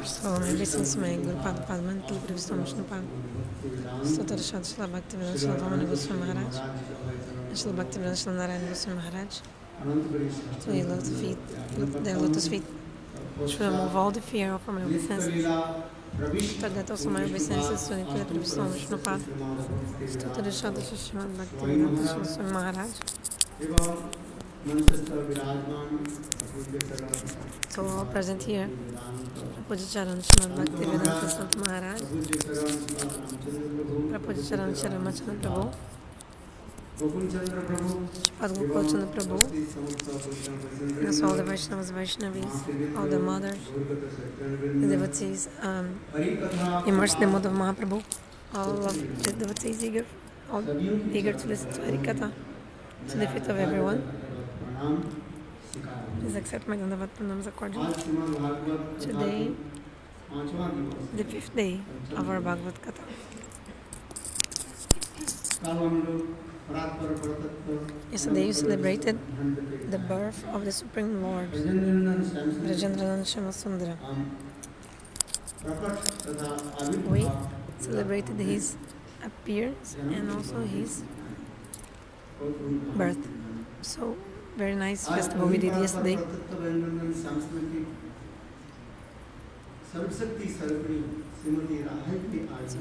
So, maybe since my Guru Pada Padman, Tilpri Vishnu Pad, Stotar Shad Shila Bhaktivedanta Shila Vamanadeva Maharaj, Shila Bhaktivedanta Shila Narayana Maharaj, to their lotus feet, to remove all the fear from my obeisances, to get also my obeisances to Tilpri Vishnu Pad, Stotar Shad Shila Bhaktivedanta Shila Maharaj. So all present here, Prapujacharan Srimad Bhaktivedanta Sant Maharaj, Prapujacharan Sharamachan Prabhu, Padgopalchan Prabhu, and so all the Vaishnavas, Vaishnavis, all the mothers, the devotees, immersed in the mode of Mahaprabhu, all of the devotees eager to listen to Harikatha, to the feet of everyone. Please accept my Dandavat Pranams accordingly. Today, the 5th day of our Bhagavat Katha. Yesterday you celebrated the birth of the Supreme Lord, Brajendranand Shamasundara. We celebrated his appearance and also his birth. So, very nice festival we did yesterday. So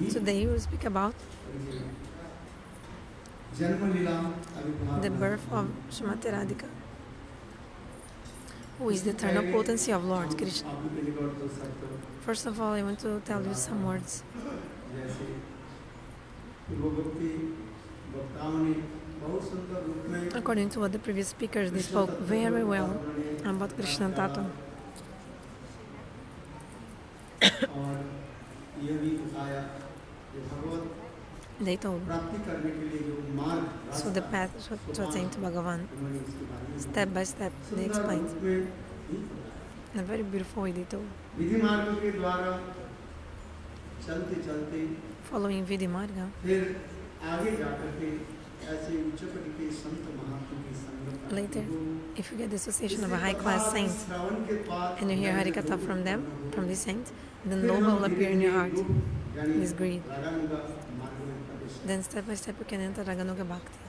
today we will speak about the birth of Srimati Radhika, who is the eternal potency of Lord Krishna. First of all, I want to tell you some words. According to what the previous speakers, they spoke very well about Krishna Tattva. They told. So the path to attain to Bhagavan, step by step, they explained. In a very beautiful way they told. Following Vidhi Marga, later, if you get the association of a high-class saint and you hear Harikatha from them, from this saint, then Loba will appear in your heart, this greed. Then step by step you can enter Raganuga Bhakti.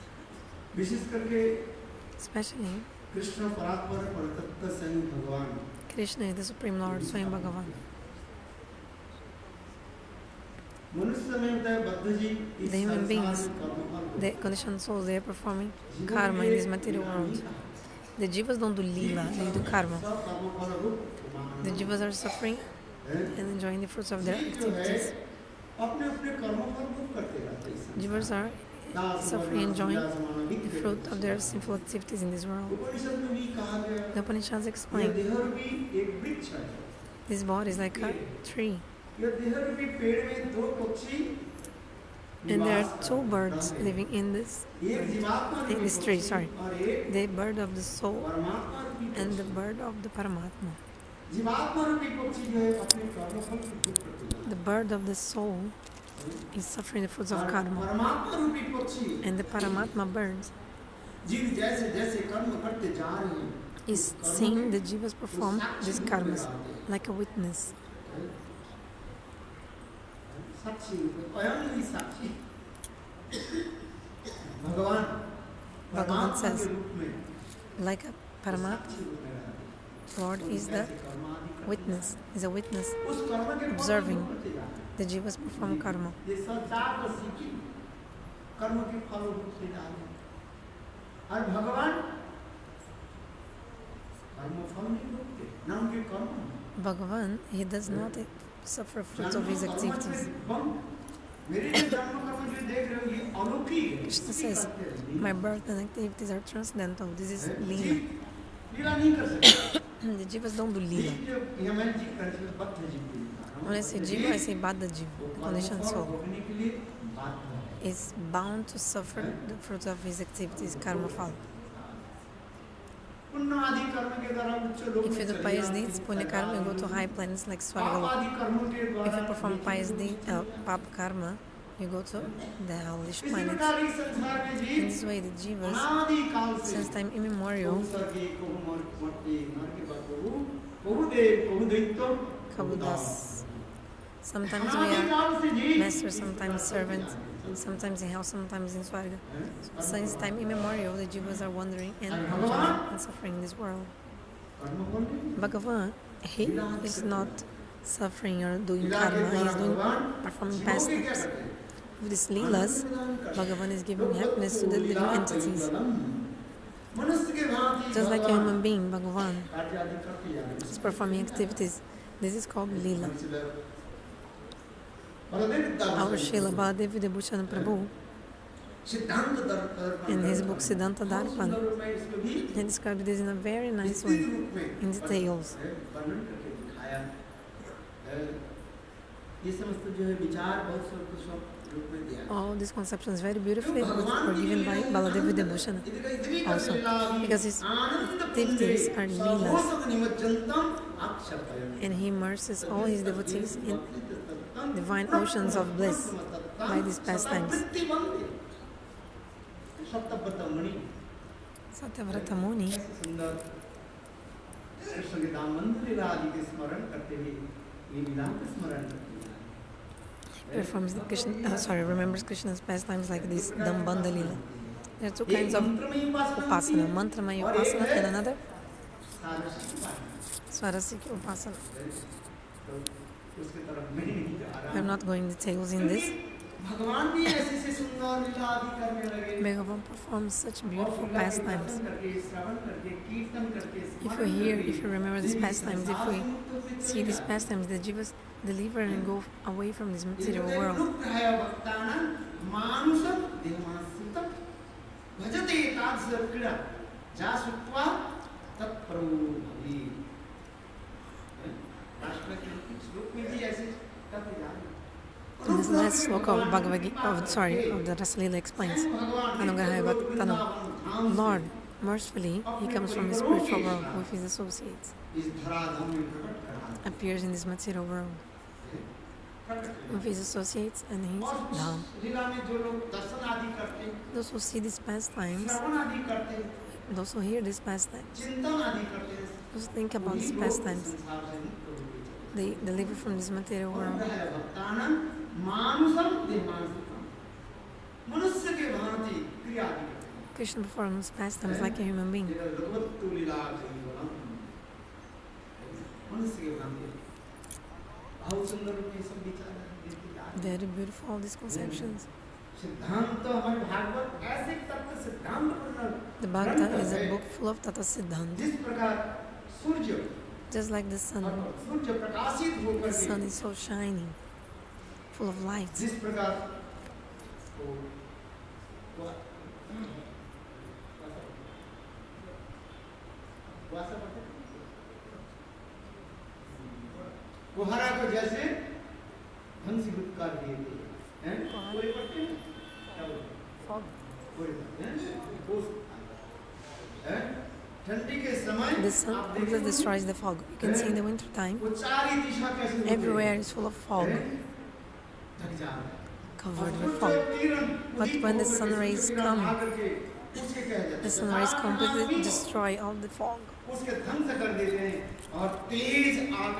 Especially, Krishna is the Supreme Lord, Swayam Bhagavan. The human beings, the conditioned souls, they are performing karma in this material world. The jivas don't do lila, they do karma. The jivas are suffering and enjoying the fruits of their activities. Jivas are suffering and enjoying the fruit of their sinful activities in this world. The Upanishads explain this body is like a tree. And there are two birds living in this tree, the bird of the soul and the bird of the Paramatma. The bird of the soul is suffering the fruits of karma, and the Paramatma bird is seeing the jivas perform these karmas like a witness. Bhagavan says, like a Paramatma, Lord is the witness, is a witness observing the jivas perform karma. Bhagavan, he does not suffer fruits of his activities. Krishna says, my birth and activities are transcendental. This is Lila. The jivas don't do Lila. When I say jiva, I say baddha jiva, the conditioned soul. Is bound to suffer the fruits of his activities, karma phala. If you do pious deeds, punya karma, you go to high planets like Swarga. If you perform pious deeds, papa karma, you go to the hellish planets. In this way, the jivas, since time immemorial, kabudas. Sometimes we are masters, sometimes servants, sometimes in hell, sometimes in Swarga. So since time immemorial, the jivas are wandering and enjoying and suffering in this world. Bhagavan, he is not suffering or doing karma, he is performing pastimes. With these lilas, Bhagavan is giving happiness to the living entities. Just like a human being, Bhagavan is performing activities. This is called Lila. Our Srila Baladev Vibhushan Prabhu, in his book Siddhanta Darpan, he described this in a very nice way, in details. All these conceptions very beautifully were given by Baladev Vibhushan also, because his activities are lilas, and he immerses all his devotees in divine oceans of bliss by these pastimes. Satyavrata Muni performs remembers Krishna's pastimes like this Dama-bandhana-lila. There are two kinds of upasana, mantramaya upasana and another swarasika upasana. I'm not going into details in this. Bhagavan performs such beautiful pastimes. If you remember these pastimes, if we see these pastimes, the jivas deliver and go away from this material world. In this last sloka of of the Rasalila explains, Anugrahaya bhaktanam. Lord, mercifully, he comes from the spiritual world with his associates, appears in this material world with his associates and his dham. Those who see these pastimes, those who hear these pastimes, those who think about these pastimes, they deliver from this material world. Krishna performs pastimes like a human being. Very beautiful, all these conceptions. The Bhagavad is a book full of Tata Siddhanta. Just like the sun is so shining, full of light. The sun completely destroys the fog. You can see in the winter time, everywhere is full of fog, covered with fog. But when the sun rays come, the sun rays completely destroy all the fog.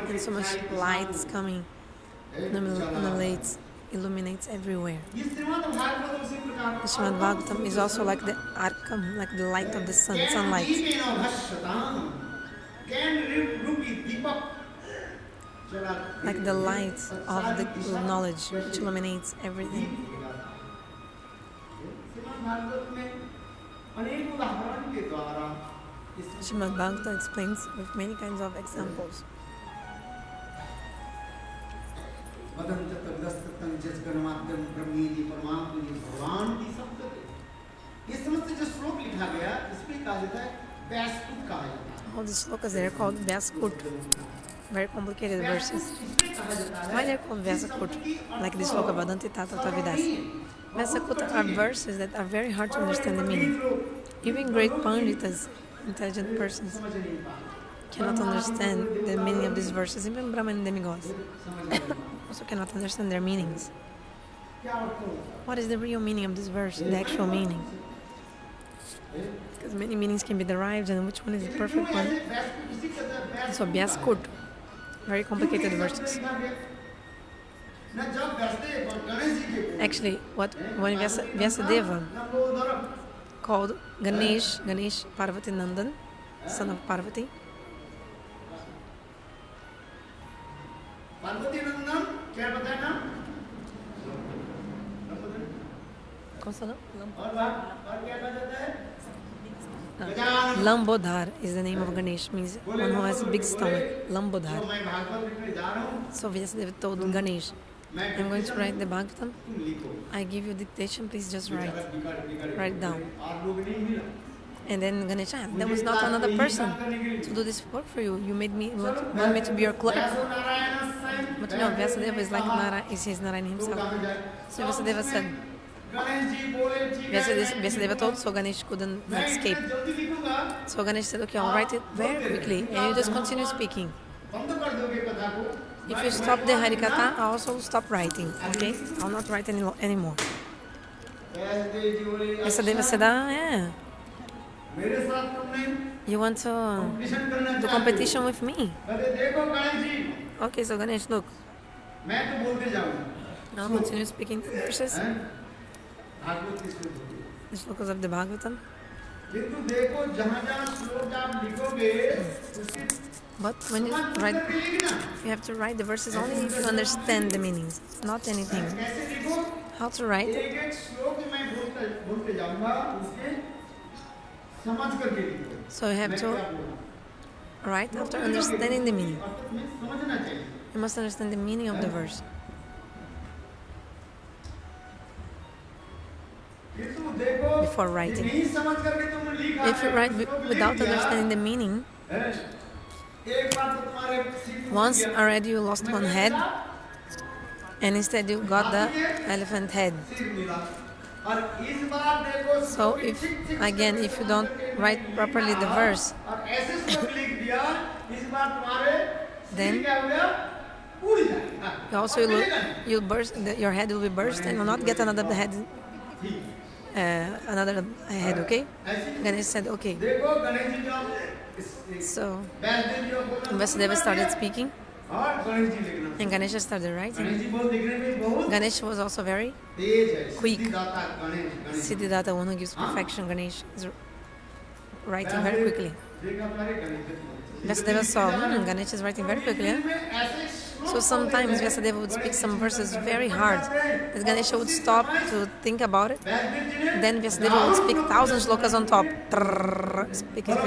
And so much light is coming, illuminates everywhere. The Srimad Bhagavatam is also like the arkam, like the light of the sun, sunlight. Like the light of the knowledge which illuminates everything. Srimad Bhagavatam explains with many kinds of examples. All these slokas, they are called Vyaskut, very complicated verses. Why they are called Vyasakut? Like this sloka Vadanti-tata Vidas. Vyasakut are verses that are very hard to understand the meaning. Even great panditas, intelligent persons, cannot understand the meaning of these verses. Even Brahman demigods also cannot understand their meanings. What is the real meaning of this verse? The actual meaning? Because many meanings can be derived, and which one is the perfect one? So Vyaskut, very complicated verses. Actually, when Vyasadeva called Ganesh Parvati Nandan, son of Parvati, Lambodhar is the name of Ganesh, means one who has a big stomach. Lambodhar. So Vyasadeva told Ganesh, I'm going to write the Bhagavatam. I give you dictation, please just write down. And then Ganesh, there was not another person to do this work for you. You made me want me to be your clerk. But no, Vyasadeva is like Nara, is his Narayan himself. So Vyasadeva said, Vyasadeva told, so Ganesh couldn't escape. So Ganesh said, okay, I'll write it very quickly, and you just continue speaking. If you stop the Harikatha, I'll also stop writing, okay? I'll not write anymore. Vyasadeva said, yeah. You want to do competition with me? Okay, so Ganesh, look. I'll continue speaking verses. The slokas of the Bhagavatam. But when you write, you have to write the verses only if you understand the meanings, not anything. How to write? So you have to write after understanding the meaning. You must understand the meaning of the verse. Before writing. If you write without understanding the meaning, once already you lost one head, and instead you got the elephant head. So if you don't write properly the verse, then you'll burst. Your head will be burst, and will not get another head. Okay? Ganesh said, okay. So Vyasadeva started speaking, and Ganesha started writing. Ganesha was also very quick. Siddhidata, one who gives perfection, Ganesha is writing very quickly. Vyasadeva saw, Ganesha is writing very quickly. So sometimes Vyasadeva would speak some verses very hard. As Ganesha would stop to think about it. Then Vyasadeva would speak 1,000 shlokas on top. Speaking.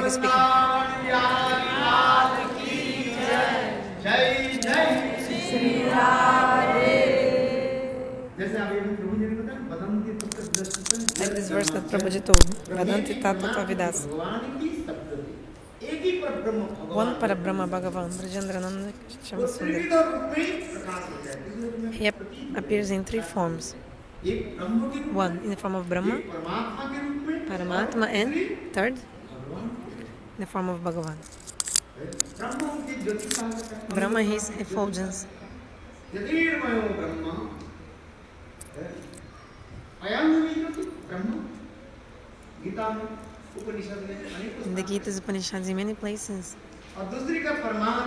Like this verse that Prabhuji told, Vadanti-tata Vidas. One Parabrahma Bhagavan, Brajendrananda Shamasundar. He appears in 3 forms. One, in the form of Brahma, Paramatma, and third, in the form of Bhagavan. Brahma is effulgence. In the Gita's Upanishads, in many places,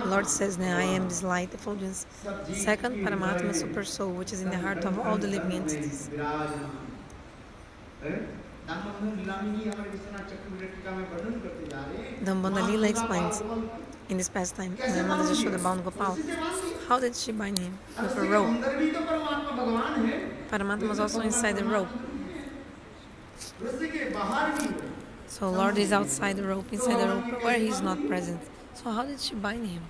Lord says that I am this light effulgence. Second, Paramatma, super soul, which is in the heart of all the living entities. Dama-bandhana-lila explains in this pastime, the mother Yashoda bound Gopal. How did she bind him? With a rope. Paramatma was also inside the rope. So Lord is outside the rope, inside the rope, where he is not present. So how did she bind him?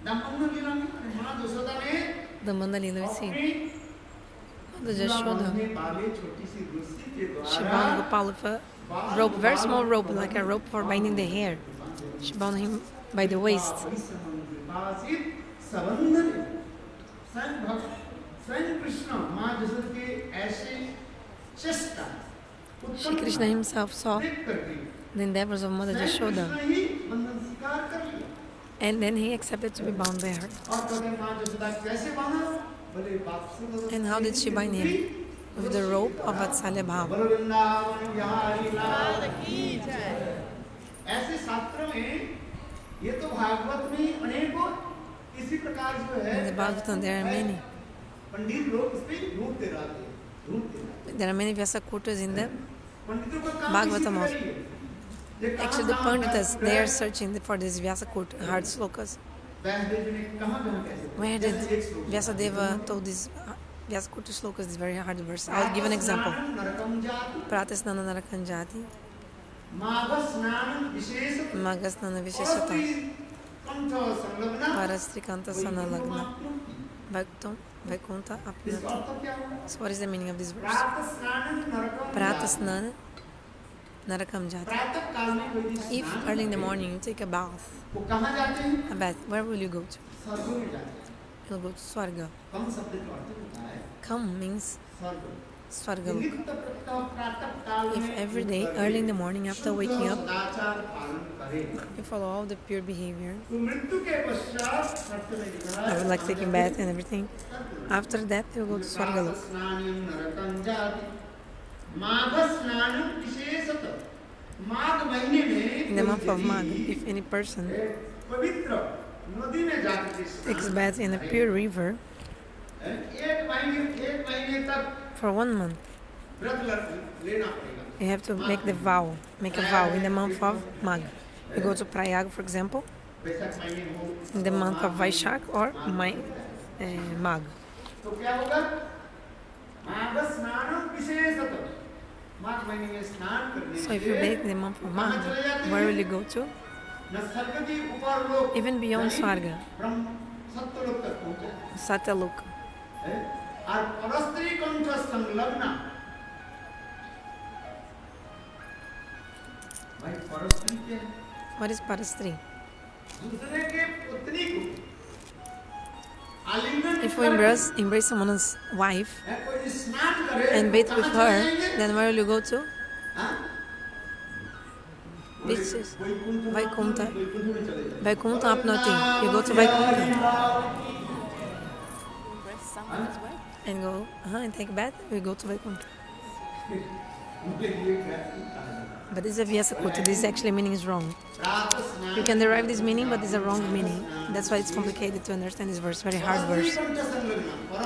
Dama-bandhana-lila we see Mother Yashoda. She bound Gopal with a rope, very small rope, like a rope for binding the hair. She bound him by the waist. Shri Krishna himself saw the endeavors of Mother Yashoda, and then he accepted to be bound by her. And how did she bind him? With the rope of Vatsalya Bhava. In the Bhagavatam there are many. There are many Vyasakutas in the Bhagavatam also. Actually, the Panditas, they are searching for these Vyasakuta, hard slokas. Where did Vyasadeva told these Vyasakuta slokas, this very hard verse? I'll give an example. Pratasnana narakanjati, Magasnana visheshata, Varastri kanta sanalagna, Vaikunta apnati. So what is the meaning of this verse? Pratasnana narakam jati. If early in the morning you take a bath, where will you go to? You'll go to Swarga. Kam means Swarga Loka. If every day, early in the morning after waking up, you follow all the pure behavior, I would like taking bath and everything. After that, you'll go to Swarga Loka. In the month of Magh, if any person takes bath in a pure river for 1 month, you have to make a vow in the month of Magh. You go to Prayag, for example, in the month of Vaishak or Magh. So if you bathe in the month of Magh, where will you go to? Even beyond Swarga, Satyaloka. What is Parastri? If we embrace someone's wife and bathe with her, then where will you go to? Beaches. Vaikunta. Vaikunta apnati. You go to Vaikunta. And go, and take a bath, we go to Vaikunta. But this is a Vyasakuta. This actually meaning is wrong. You can derive this meaning, but it's a wrong meaning. That's why it's complicated to understand this verse, very hard verse.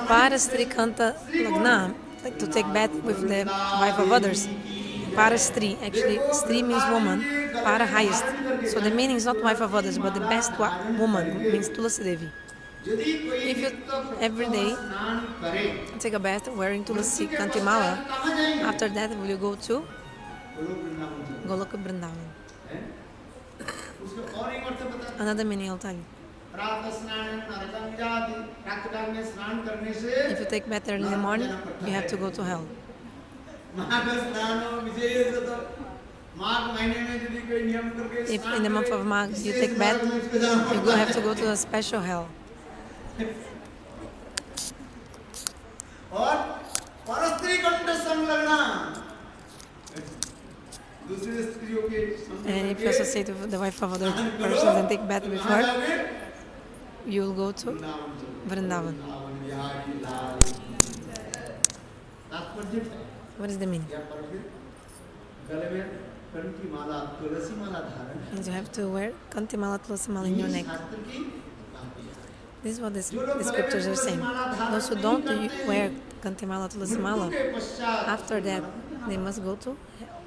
Parastri kanta lagna, like to take bath with the wife of others. Parastri, actually, stri means woman, para highest. So the meaning is not wife of others, but the best woman, means Tulasi Devi. If you every day take a bath wearing Tulasi Kantimala, after that will you go to Goloka Vrindavan? Another meaning I'll tell you. If you take bath early in the morning, you have to go to hell. If in the month of Magh you take bath, you have to go to a special hell. And if you associate with the wife of other persons and take bath with her, you will go to Vrindavan. What is the meaning? Means you have to wear Kantimala Tulasi in your neck. This is what the scriptures are saying. Those who don't wear Kantimala Tulasi, after that they must go to hell.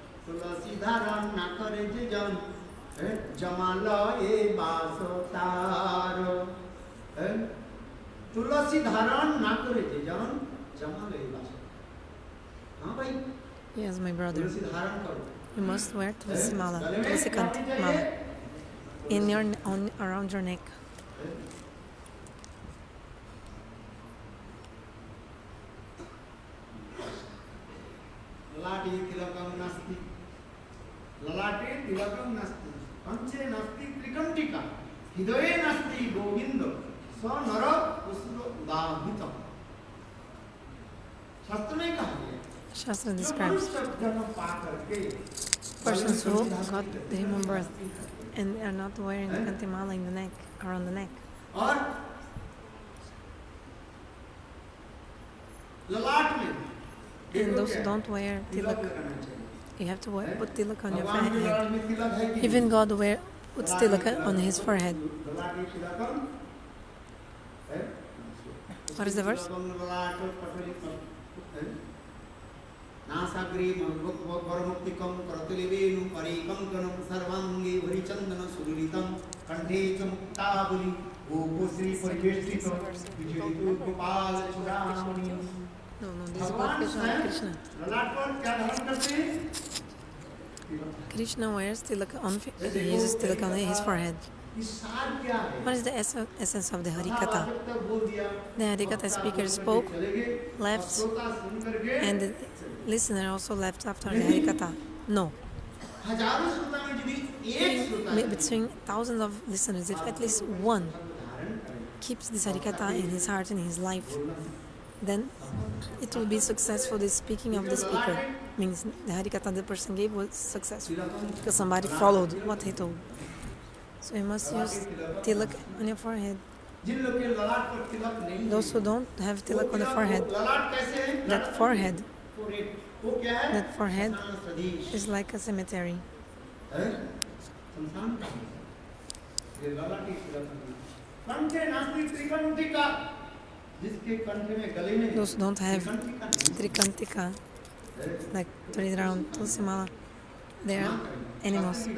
Yes, my brother. You must wear Tulasi Mala, Tulasi Kanti Mala. in your around your neck. Lalate tilakam nasti. Lalate tilakam nasti. Panche nasti trikantika. Hidoye nasti govindo. So nara usro dahitam. Shastra ne kaha hai. Shastra describes persons who got the human birth and are not wearing the kantimala in the neck, around the neck. And those who don't wear tilak, you have to put tilak on your forehead. Even God puts tilak on his forehead. What is the verse? Nasagri Varamuktikam Karatulivenu Parikam Kanam Sarvangi Varichandana Suduritam Kante Chamuktabuli Gopusri Pariveshtikam Vijayatu Gopal Churamani. No, this is about Krishna and Krishna. Krishna wears tilak on, he uses tilak on his forehead. What is the essence of the Harikatha? The Harikatha speaker spoke, left, and the listener also left after the Harikatha. No. Between thousands of listeners, if at least one keeps this Harikatha in his heart and in his life, then it will be successful. The speaking of the speaker means the Harikatha the person gave was successful because somebody followed what he told. So you must use tilak on your forehead. Those who don't have tilak on the forehead, that forehead is like a cemetery. Those who don't have trikantika, like 3 round tulsimala, they are animals.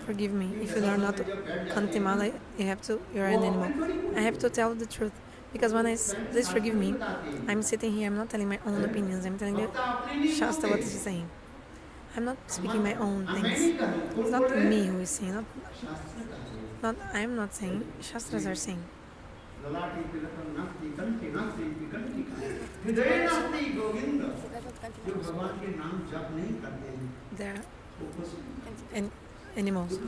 Forgive me, if you are not kantimala, you're an animal. I have to tell the truth, because when please forgive me, I'm sitting here, I'm not telling my own opinions, I'm telling the Shastra what is saying. I'm not speaking my own things. It's not me who is saying, I'm not saying, Shastras are saying. They're animals.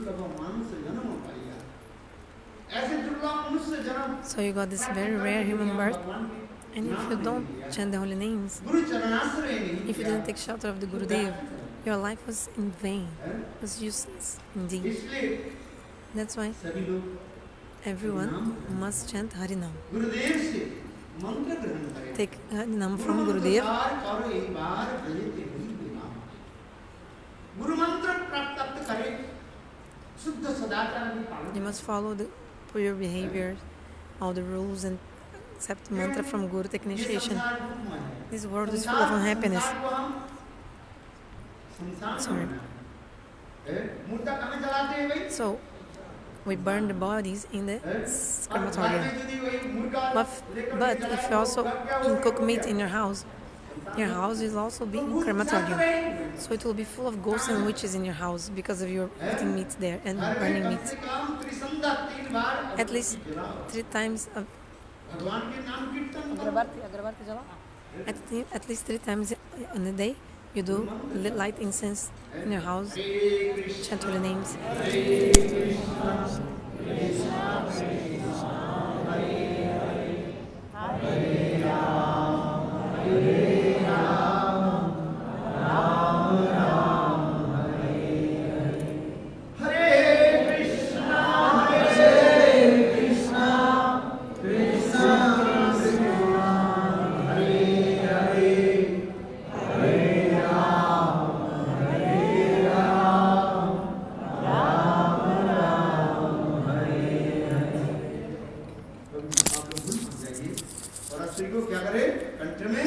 So you got this very rare human birth, and if you don't chant the holy names, if you didn't take shelter of the Gurudeva, your life was in vain, was useless indeed. That's why everyone must chant Harinam. Take Harinam from Gurudeva. You must follow the pure behavior, all the rules, and accept mantra from Guru, take initiation. This world is full of unhappiness. Sorry. So, we burn the bodies in the crematorium. But if you also cook meat in your house will also be crematorium. So it will be full of ghosts and witches in your house because of your eating meat there and burning meat. At least 3 times at least 3 times in a day you do light incense in your house, chant holy names.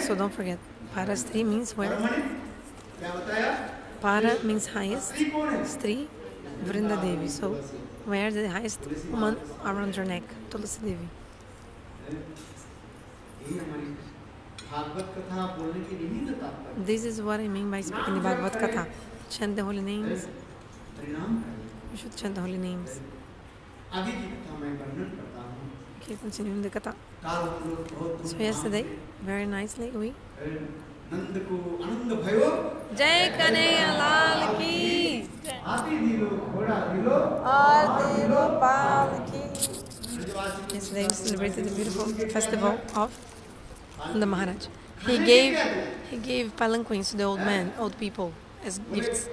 So don't forget, Parastri means where? Para means highest, Stri, Vrinda Devi. So where the highest woman around your neck, Tulsi Devi. This is what I mean by speaking the Bhagavat-saptaha. Chant the holy names. You should chant the holy names. आगे की कथा मैं वर्णन करता हूँ। Okay, continuing the katha. काल हम लोग बहुत So yesterday, very nicely, we नंद को आनंद भयो Jai Kanhaiya Lal ki हाथी दिलो घोड़ा दिलो Aarti Gopal ki. Yesterday we celebrated the beautiful festival of the Maharaj. He gave palanquins to the old people as gifts.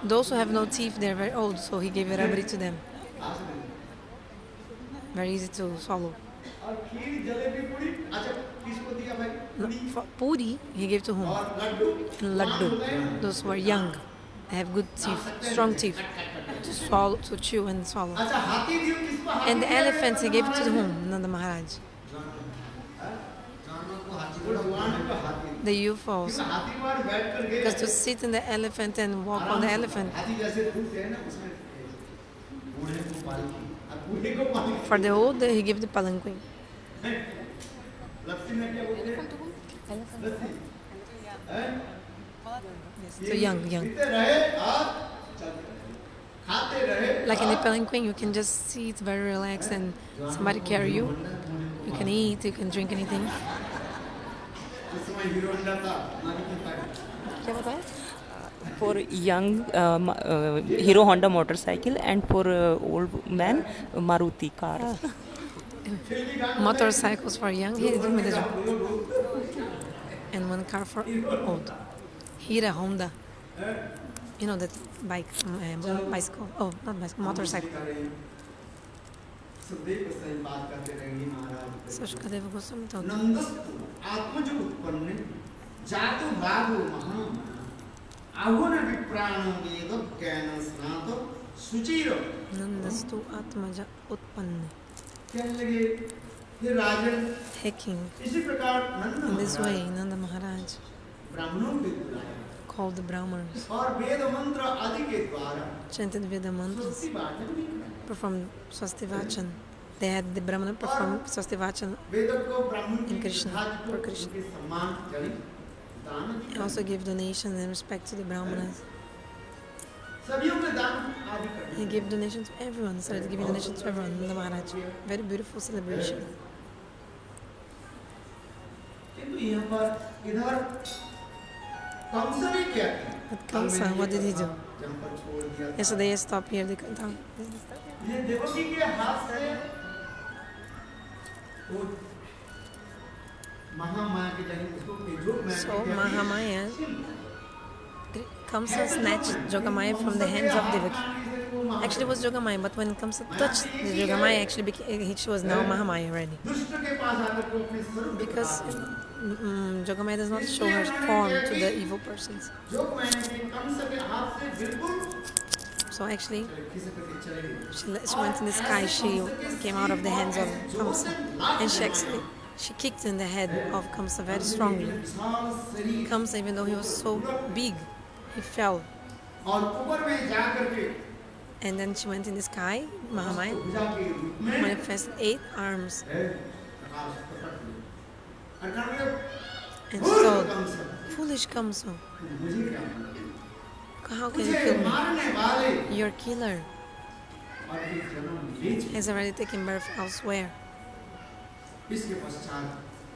Those who have no teeth, they're very old, so he gave a rabri to them. Very easy to swallow. For puri, he gave to whom? And laddu. Those who are young, they have good teeth, strong teeth, to swallow, to chew and swallow. And the elephants, he gave it to whom? Nanda Maharaj. The youth also. Because to sit in the elephant and walk on the elephant. For the old, he gave the palanquin. Yes, to young. Like in the palanquin, you can just sit very relaxed and somebody carry you. You can eat, you can drink anything. For young, Hero Honda motorcycle, and for old man, Maruti car. Motorcycles for young, he didn't make the job. And one car for old. Hero Honda. You know that bike, bicycle. Oh, not bicycle, motorcycle. So Shukadeva Goswami told him. Nandastu Atmaja Utpanne. Hey king. In this way, Nanda Maharaj called the Brahmanas, chanted Veda mantras, performed Swastivachan. They had the Brahmana perform Swastivachan in Krishna, for Krishna. He also gave donations and respect to the Brahmanas. He gave donations to everyone, started giving donations to everyone, Nanda Maharaj. Very beautiful celebration. But Kamsa, what did he do? Yesterday I stopped here, they couldn't tell. So Mahamaya, Kamsa snatched Jogamaya from the hands of Devaki. Actually it was Jogamaya, but when Kamsa touched the Jogamaya, actually she was now Mahamaya already. Because Jogamaya does not show her form to the evil persons. So actually, she went in the sky, she came out of the hands of Kamsa, and she kicked in the head of Kamsa very strongly. Kamsa, even though he was so big, he fell. And then she went in the sky, Mahamaya, manifested 8 arms. And she told, foolish Kamsa, how can you kill me? Your killer has already taken birth elsewhere.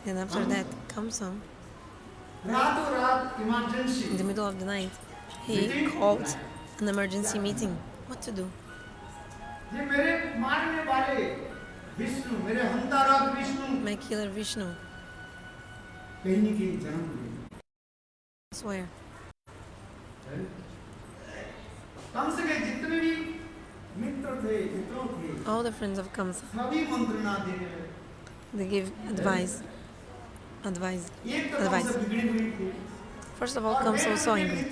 Then after that, Kamsa, in the middle of the night, he called an emergency meeting. What to do? My killer Vishnu. I swear. All the friends of Kamsa, they gave advice. First of all, Kamsa was so angry,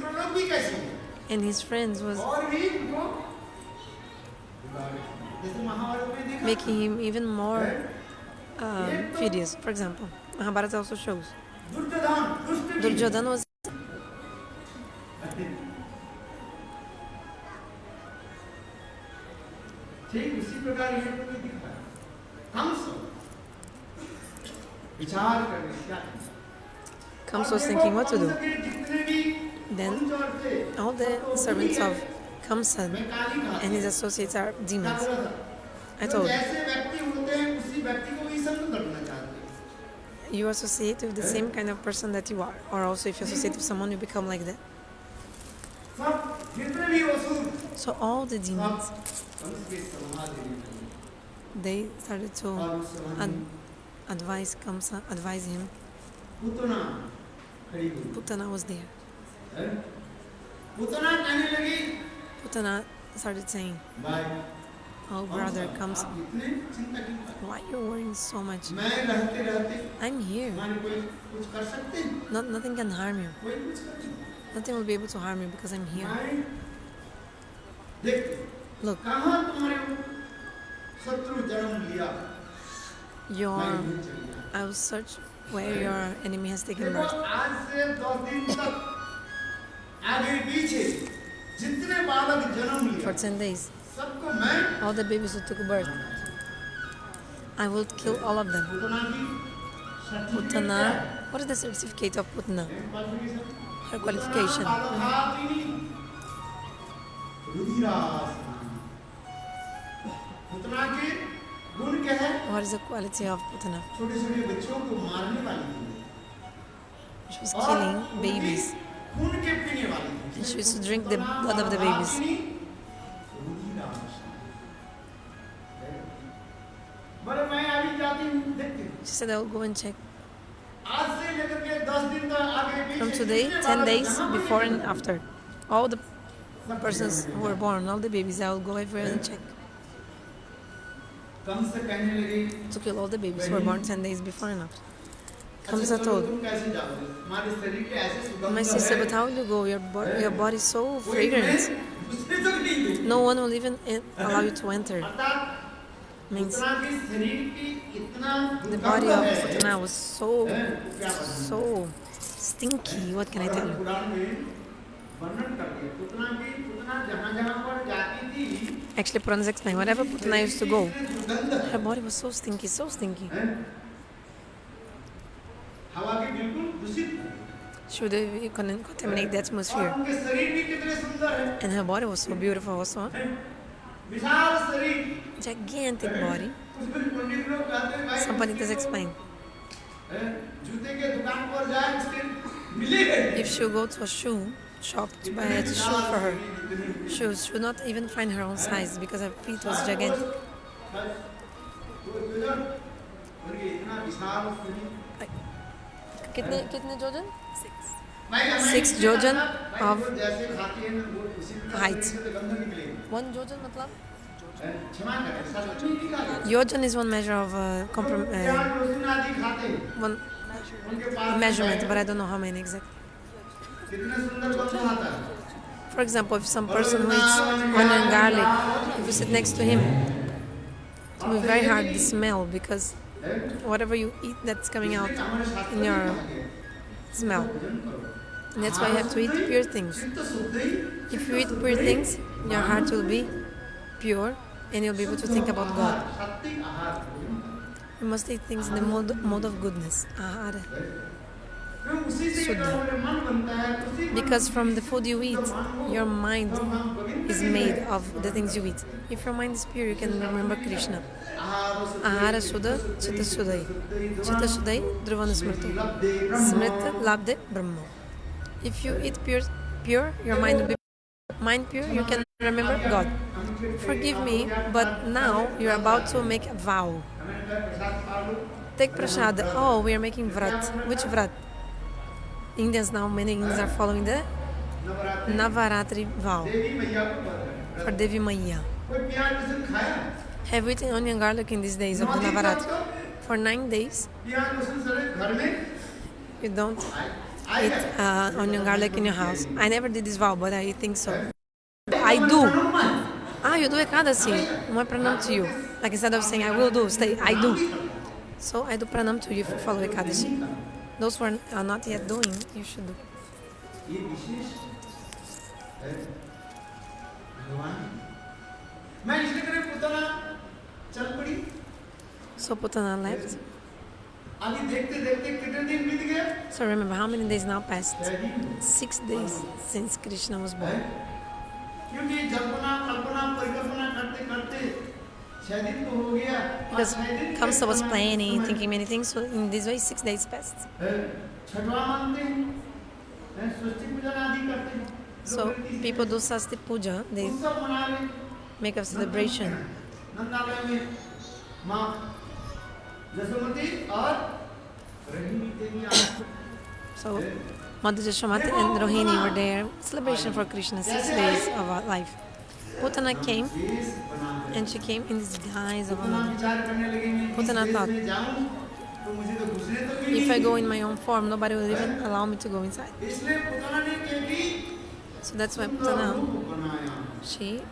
and his friends was making him even more furious. For example, Mahabharata also shows Duryodhana was Kamsa was thinking what to do. Then all the servants of Kamsa and his associates are demons. I told you associate with the same kind of person that you are, or also if you associate with someone, you become like that. So all the demons, they started to advise Kamsa, advise him. Putana was there. Putana started saying, "Oh brother, Kamsa, why are you worrying so much? I'm here. Nothing can harm you. Nothing will be able to harm you because I'm here. Look, I will search where your enemy has taken birth. For 10 days, all the babies who took birth, I will kill all of them." Putana, what is the certificate of Putana? Her qualification. What is the quality of Putana? She was killing babies. And she used to drink the blood of the babies. She said, "I will go and check." From today, 10 days before and after, all the persons who were born, all the babies, I will go everywhere and check. To kill all the babies who were born 10 days before and after. Kamsa told, "My sister, but how will you go? Your body is so fragrant. No one will even allow you to enter." Means the body of Putana was so stinky. What can I tell you? Actually, Puranas explain, wherever Putana used to go, her body was so stinky, so stinky. She would contaminate the atmosphere. And her body was so beautiful also. Gigantic body. Some Pandits explain. If she would go to a shoe shop to buy a shoe for her, shoes, she would not even find her own size because her feet was gigantic. कितने जोजन? 6 जोजन of height. 1 जोजन मतलब? Yojan is one measure of one measurement, but I don't know how many exactly. For example, if some person who eats onion and garlic, if you sit next to him, it will be very hard to smell because whatever you eat, that's coming out in your smell. And that's why you have to eat pure things. If you eat pure things, your heart will be pure and you'll be able to think about God. You must eat things in the mode of goodness. Ahara. Suddha. Because from the food you eat, your mind is made of the things you eat. If your mind is pure, you can remember Krishna. Ahara Suddha, Chitta Suddhai. Chitta Suddhai, Dhruvana Smriti. Smrita Labde Brahma. If you eat pure, your mind will be pure, you can remember God. Forgive me, but now you're about to make a vow. Take prasad. Oh, we are making vrat. Which vrat? Indians now, many Indians are following the Navaratri vow for Devi Maya. Have we eaten onion and garlic in these days of the Navaratri? For 9 days, you don't eat onion and garlic in your house. I never did this vow, but I think so. I do. You do Ekadasi. My pranam to you. Like instead of saying I will do, say I do. So I do pranam to you if you follow Ekadashi. Those who are not yet doing, you should do. So Putana left. अभी देखते देखते कितने दिन बीत गए? So remember, how many days now passed? 6 दिन। 6 days since Krishna was born. क्योंकि जल्पना कल्पना परिकल्पना करते करते 6 दिन तो हो गया। Because Kamsa was planning, thinking many things, so in this way 6 days passed. छठवा मानते हैं, सृष्टि पूजन आदि करते हैं। So people do Sasti Puja, they उत्सव मना रहे। make a celebration. नंदालय में माँ जसोमती और रहीमी देवी आई। So Mother Jashamati and Rohini were there, celebration for Krishna, 6 days of our life. Putana came, and she came in this guise of a mother. Putana thought, if I go in my own form, nobody will even allow me to go inside. So that's why Putana, she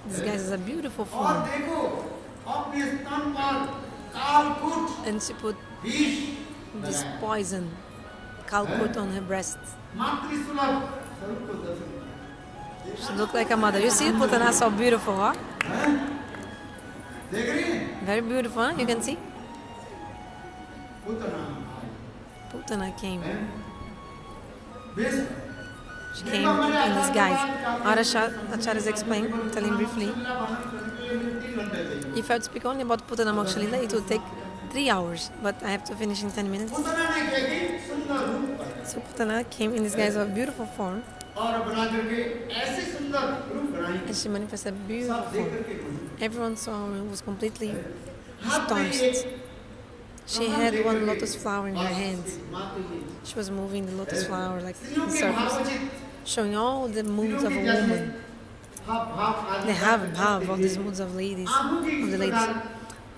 disguises a beautiful form. And she put this poison, Kalkut, on her breasts. She looked like a mother. You see Putana, so beautiful, huh? Very beautiful, huh? You can see? Putana came. She came in disguise. Acharya is explaining, telling briefly. If I would speak only about Putana-mokshana-lila, it would take 3 hours, but I have to finish in 10 minutes. So Putana came in disguise of a beautiful form. And she manifested a beautiful form. Everyone saw her and was completely astonished. She had one lotus flower in her hands. She was moving the lotus flower like in circles, showing all the moods of a woman. They have all these moods of the ladies,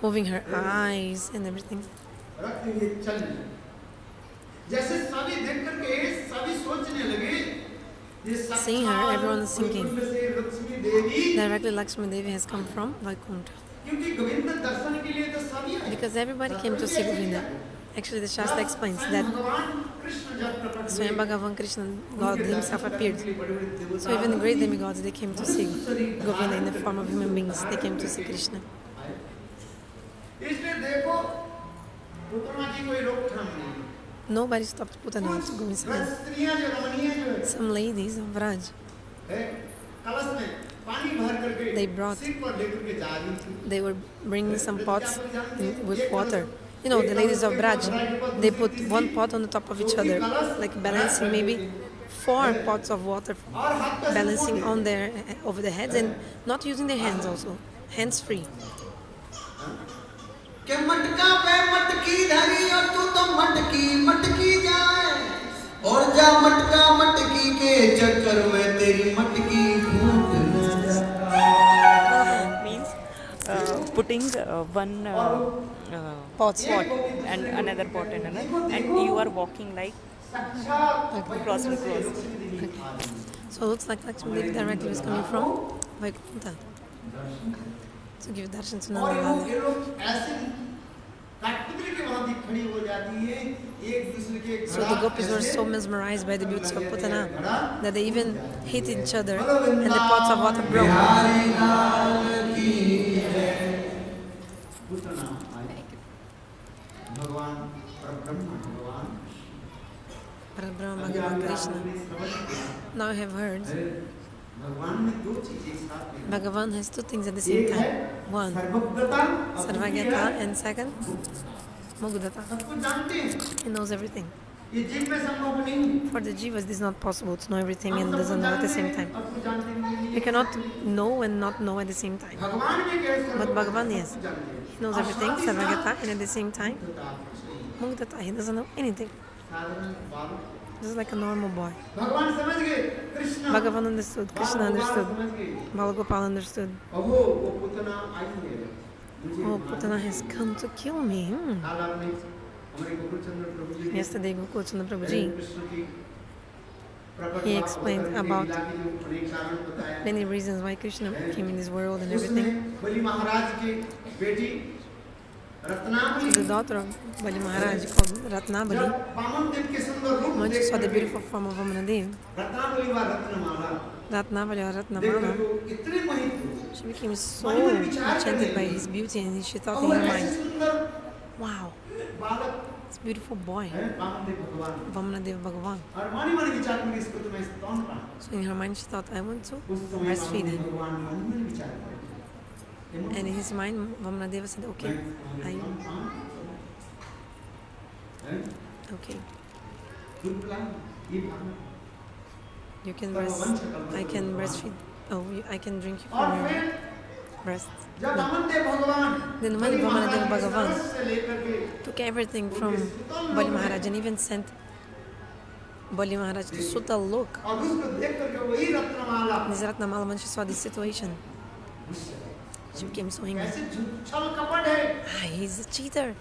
moving her eyes and everything. Seeing her, everyone is thinking directly Lakshmi Devi has come from Vaikuntha. Because everybody came to see Govinda. Actually, the Shastra explains that Swayam Bhagavan Krishna, God himself appeared. So even the great demigods, they came to see Govinda in the form of human beings. They came to see Krishna. Nobody stopped Putana to go inside. Some ladies of Vraj, they were bringing some pots with water. You know, the ladies of Braj, they put one pot on the top of each other, like balancing maybe 4 pots of water, balancing on over their heads and not using their hands also, hands free. Means putting one pot and another pot and another, and you are walking like cross and cross. Okay. So it looks like Lakshmi Devi directly is coming from Vaikuntha to give darshan to Nalakuvera. So the gopis were so mesmerized by the beauty of Putana that they even hit each other and the pots of water broke. Brahma Bhagavan Krishna. Now I have heard Bhagavan has 2 things at the same time. One, Sarvagata, and second, Mugdata. He knows everything. For the jivas, this is not possible to know everything and doesn't know at the same time. We cannot know and not know at the same time. But Bhagavan, yes, he knows everything, Sarvagata, and at the same time, Mugdata, he doesn't know anything. Just like a normal boy. Bhagavan understood, Krishna understood, Balagopal understood. Oh, Putana has come to kill me. Yesterday, Gokul Chandra Prabhuji, he explained about many reasons why Krishna came in this world and everything. So the daughter of Bali Maharaja, called Ratnabali, when she saw the beautiful form of Vamanadeva, Ratnabali or Ratnamama, she became so enchanted by his beauty and she thought in her mind, wow, बालक this beautiful boy, है वामदेव भगवान Vamanadeva Bhagavan. और money money विचार में इसको तो मैं स्तनपान So in her mind she thought, I want to उस समय breastfeed वामदेव him. भगवान मन में विचार करे And in his mind, Vamanadeva said, okay, okay, you can I can breastfeed. Oh, I can drink you from your breast. जब वामदेव भगवान Then when Vamanadeva Bhagavan took everything from Bali Maharaja and even sent Bali Maharaja to Sutal Lok, और उसको देख करके वही Ratnamala This Ratnamala, when she saw this situation, she became so angry. कैसे छल कपट है He's a cheater,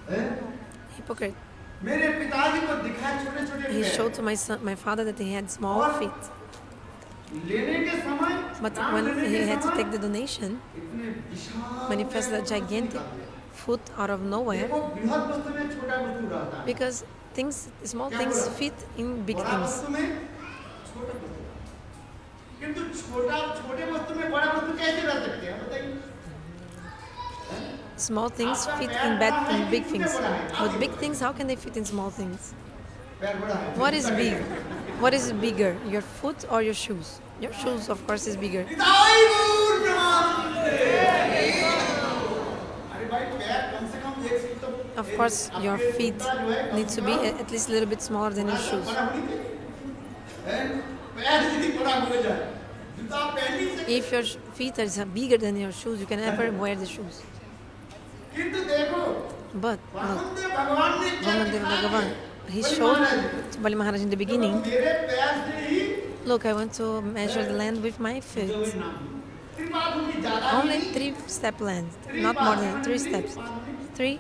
hypocrite. मेरे पिताजी को दिखाए छोटे छोटे He showed to my father that he had small feet. लेने के समय But when he had to take the donation, manifested a gigantic foot out of nowhere, वो बृहद वस्तु में छोटा वस्तु रहता है because small things fit in big बड़ा things. वस्तु में छोटा वस्तु किंतु छोटे वस्तु में बड़ा वस्तु कैसे रह सकते हैं बताइए Small things fit in big things. But big things, how can they fit in small things? पैर बड़ा है What is big? What is bigger, your foot or your shoes? Your shoes, of course, is bigger. पिताई गौर प्रमानंदे अरे भाई पैर कम से कम एक feet तो Of course, your feet need to be at least a little bit smaller than your shoes. बड़ा होनी चाहिए पैर यदि बड़ा हो जाए जूता पहनने से If your feet are bigger than your shoes, you can never wear the shoes. किंतु देखो But look, वामदेव भगवान ने क्या Vamanadeva Bhagavan, he showed to Bali Maharaj in the beginning, मेरे पैर से ही look, I want to measure the land with my feet. त्रिपाद ज्यादा Only 3-step land, not more than 3 steps. 3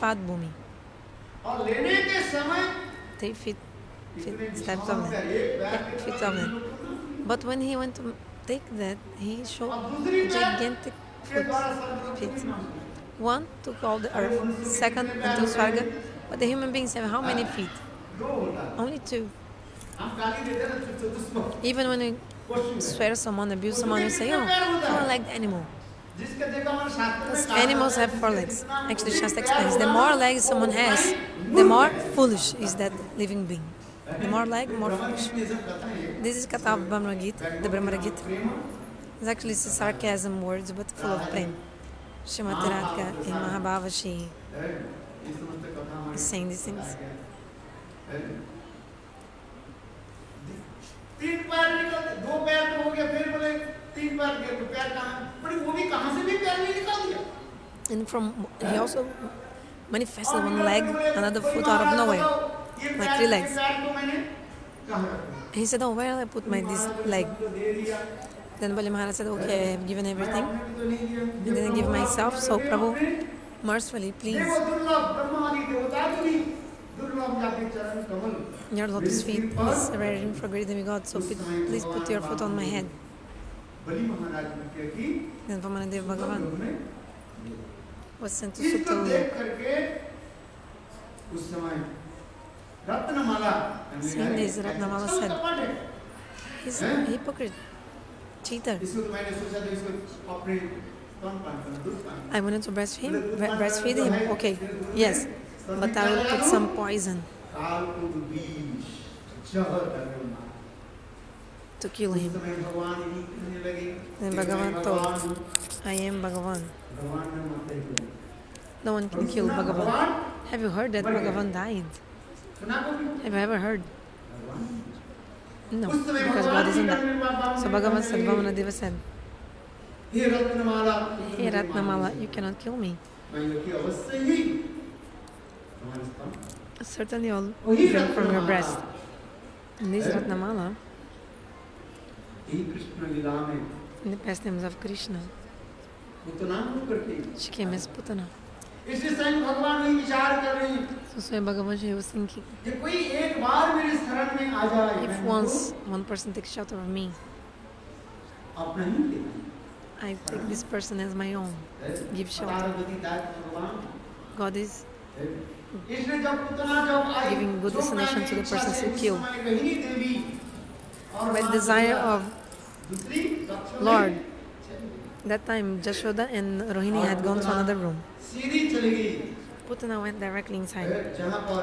pad bhumi, और लेने के समय 3 steps of land, feet of land. But when he went to take that, he showed gigantic feet. One took all the earth, second until Swarga. But the human beings have how many feet? Only 2. हम गाली देते हैं ना चुस्मो Even when we swear someone, abuse someone, we say, oh, 4-legged animal. जिसके देखो हमारे शास्त्र में Because animals have 4 legs. Actually, Shastra explains, the more legs someone has, the more foolish is that living being. The more leg, more foolish. This is katha of the Brahma Gita. It's actually sarcasm words, but full of pain. Srimati Radhika in Mahabhava, she is saying these things. तीन पैर निकल 2 पैर तो हो गया फिर बोले 3 पैर के पैर कहां पर वो भी कहां से भी पैर नहीं निकाल दिया And from he also manifested one leg, another foot out of nowhere, like 3 legs. He said, oh, where will I put this leg? Then Bali Maharaj said, okay, I have given everything. I didn't give myself, so Prabhu, mercifully, please, your lotus feet is rearing for great demigod, so please put your foot on my head. Then Vamanadeva Bhagavan was sent to Sutal. Seeing this, Ratnamala said, he's a hypocrite, cheater. I wanted to breastfeed him. Okay, yes, but I will put some poison to kill him. Then Bhagavan told, I am Bhagavan. No one can kill Bhagavan. Have you heard that Bhagavan died? Have you ever heard? No, because God isn't that. So Bhagavan said, Vamanadeva said, hey Ratnamala, you cannot kill me. Certainly I'll drink from your breast. And this Ratnamala, in the pastimes of Krishna, she came as Putana. So Swayam Bhagavan, she was thinking, if once one person takes shelter of me, I take this person as my own, give shelter. God is giving good destination to the persons who kill. By the desire of Lord, That time, Jashoda and Rohini had gone to another room. सीधी चली गई Putana went directly inside, जहाँ पर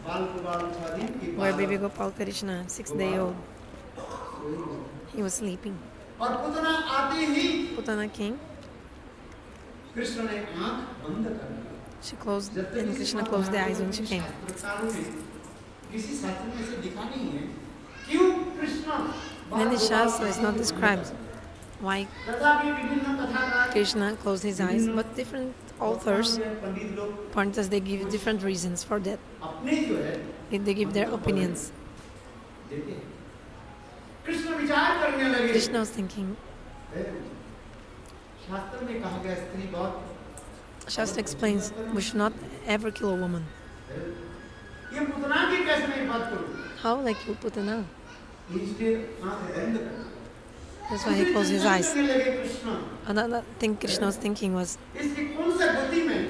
बाल को बाल 6 दिन की where baby Gopal Krishna, 6-day-old, he was sleeping. और पुतना आते ही Putana came, कृष्ण ने आंख बंद कर दी she closed, and Krishna closed the eyes when she came. किसी शास्त्र में से दिखा नहीं है क्यों Krishna In any shastra is not described why तथापि विभिन्न कथाकार Krishna closed his eyes, but different authors, पंडित लोग Pandits, they give different reasons for that. अपने जो है They give their opinions. देते कृष्ण विचार करने लगे Krishna was thinking, शास्त्र में कहा गया स्त्री बहुत Shastra explains we should not ever kill a woman. ये पुतना की कैसे मैं बात करूं How like you Putana? इसलिए आंख बंद कर That's why he closed his eyes. करने लगे Krishna Another thing Krishna was thinking was, इसकी कौन सा गति में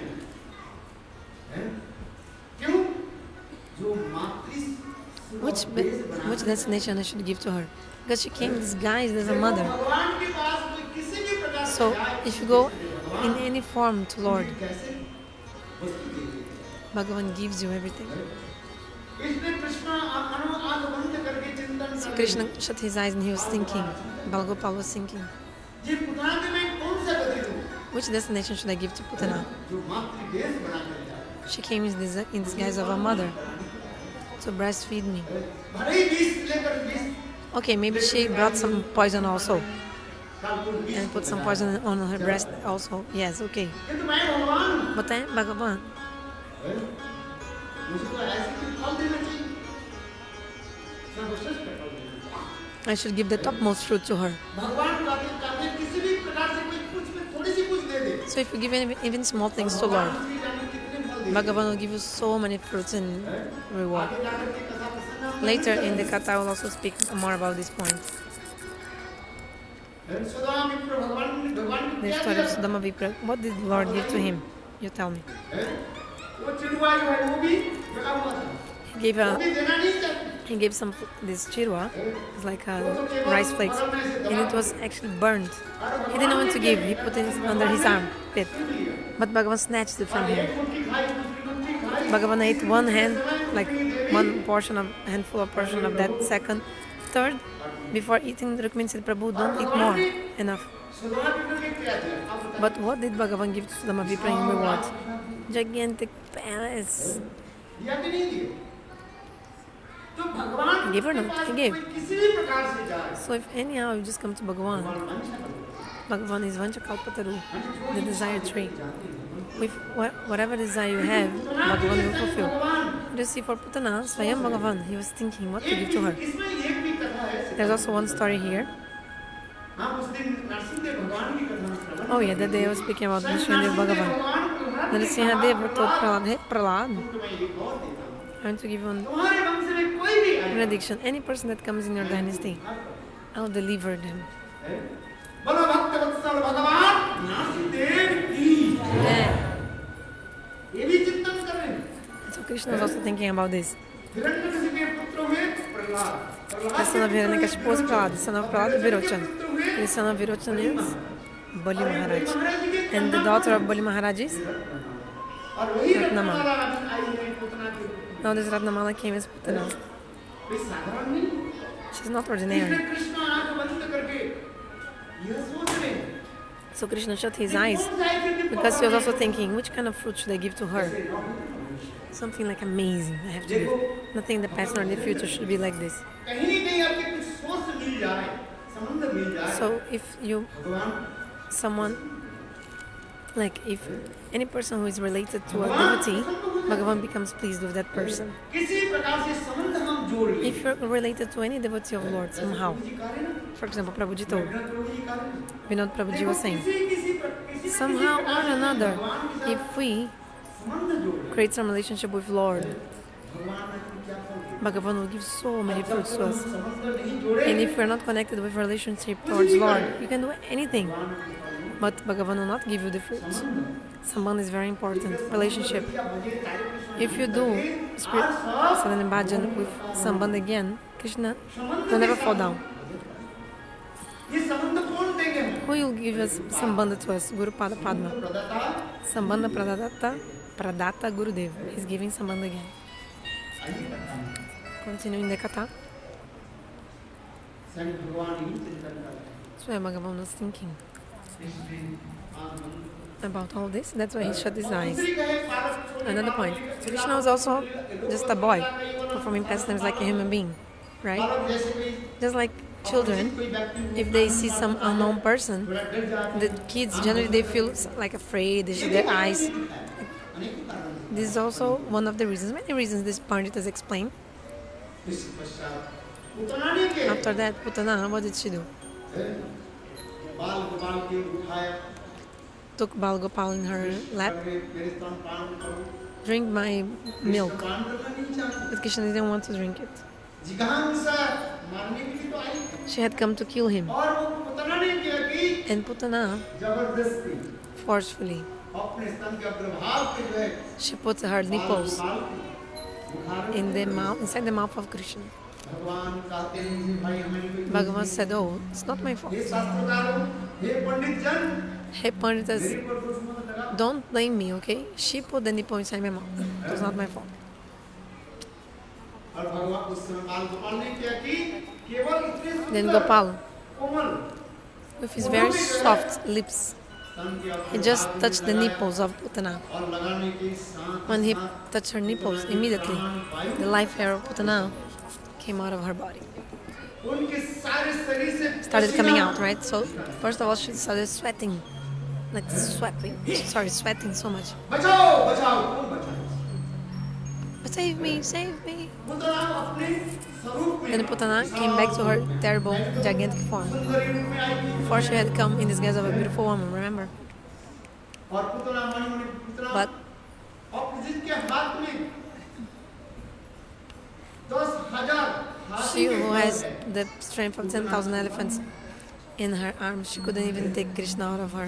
है क्यों जो मातृ which destination I should give to her? Because she came disguised as a mother. भगवान के पास कोई किसी भी प्रकार So if you go in any form to Lord, कैसे वस्तु दे देते Bhagavan gives you everything. इसलिए कृष्ण आंख बंद करके चिंतन So कर Krishna shut his eyes and he was thinking. Balgopal was thinking, ये पुतना के मैं कौन सा गति दूं which destination should I give to Putana? जो मातृ देश बना कर जाए She came in disguise of a mother to breastfeed me. भले ही विष लेकर विष Okay, maybe she brought some poison also काल को विष and put some poison on her breast also. Yes, okay. किंतु मैं भगवान हूं। But I am Bhagavan. मुझे तो ऐसे ही फल देना चाहिए सर्वश्रेष्ठ फल देना चाहिए I should give the topmost fruit to her. भगवान कहते किसी भी प्रकार से कोई कुछ में थोड़ी सी कुछ दे दे So if you give even small things to Lord, भगवान जाने कितने फल दे Bhagavan will give you so many fruits in reward. आगे जाकर के कथा प्रसंग Later in the katha I will also speak more about this point. सदा मित्र भगवान भगवान The क्या story दिया of Sudama Vipra. What did the Lord give to him? You tell me. वो चिड़वा जो है वो भी लगा हुआ था He gave वो भी देना नहीं चाहते he gave some this chirwa. It's like rice flakes, and it was actually burnt. He didn't want to give. He put it under his armpit, but Bhagavan snatched it from him. मुट्ठी खाई दूसरी मुट्ठी खाई Bhagavan ate one hand, like one handful of portion of that. Second, third, before eating, Rukmini said, Prabhu, don't eat more. Enough. सदा मित्र ने क्या दिया अब बताइए But what did Bhagavan give to Sudama Vipra in reward? Gigantic palace. दिया कि नहीं दिया तो भगवान He gave or not? He gave. कोई किसी भी प्रकार से जाए So if anyhow you just come to Bhagavan, Bhagavan is Vanchakalpataru, the desire tree. With whatever desire you have, Bhagavan will fulfill. You see, for Putana, Swayam Bhagavan, he was thinking what to give to her. इसमें एक भी कथा है There's also one story here. हाँ उस दिन नरसिंह भगवान की कथा में श्रवण Oh yeah, that day I was speaking about Nrsimhadev Bhagavan. भगवान तुम्हारा Nrsimhadev told Prahlad, hey Prahlad, तुम्हें एक और देता हूँ I want to give you one तुम्हारे वंश में कोई भी आए benediction. Any person that comes in your dynasty, I'll deliver them. बोलो भक्त वत्सल भगवान नरसिंह की Yeah. ये भी चिंतन करें So Krishna was also thinking about this. Hiranyakashipu के पुत्र हुए Prahlad The son of Hiranyakashipu was Prahlad, the son of Prahlad Virochan. The son of Virochan is Bali Maharaj. And the daughter of Bali Maharaj is और वही Ratnamala. Ratnamala आई है पुतना के रूप में Now this Ratnamala came as Putana. कोई साधारण नहीं She's not ordinary. इसलिए कृष्ण आंख बंद करके यह सोच रहे हैं So Krishna shut his eyes because he was also thinking, which kind of fruit should I give to her? Something like amazing I have to give. Nothing in the past nor in the future should be like this. कहीं कहीं आपके कुछ सोच मिल जाए संबंध मिल जाए So if you, भगवान someone, like if any person who is related to a devotee, Bhagavan becomes pleased with that person. किसी प्रकार से संबंध हम जोड़ लें If you're related to any devotee of Lord somehow, जी कार्य ना for example, Prabhuji told, प्रभु जी कार्य Vinod Prabhuji was saying, किसी somehow or another, if we संबंध जोड़ लें create some relationship with Lord, भगवान ने क्या फल दिया Bhagavan will give so many fruits to us. संबंध नहीं जोड़े And if you're not connected with relationship towards Lord, you can do anything. But Bhagavan will not give you the fruits. Sambandha is very important. Relationship. If you do spirit sadhana and bhajan with Sambandha again, Krishna will never fall down. ये संबंध कौन देंगे हम Who will give us Sambandha to us? Guru Pada Padma. Sambandha-pradata Gurudeva. He's giving Sambandha again. Continuing the katha. So Bhagavan was thinking about all this. That's why he shut his eyes. Another point. Krishna was also just a boy performing pastimes like a human being, right? Just like children, if they see some unknown person, the kids generally they feel like afraid. They shut their eyes. This is also one of the reasons. Many reasons this Panditas explain. After that, Putana, what did she do? Took Bal Gopal in her lap. Drink my milk. But Krishna didn't want to drink it. She had come to kill him. And Putana, forcefully, she put her nipples inside the mouth of Krishna. Bhagavan said, "Oh, it's not my fault. Hey Panditas, don't blame me, okay? She put the nipple inside my mouth. It was not my fault." Then Gopal, with his very soft lips, he just touched the nipples of Putana. When he touched her nipples, immediately the life air of Putana came out of her body. Started coming out, right? So first of all, she started sweating, like sweating so much. Save me, save me. Then Putana came back to her terrible, gigantic form. Before she had come in disguise of a beautiful woman, remember? But she who has the strength of 10,000 elephants in her arms, she couldn't even take Krishna out of her.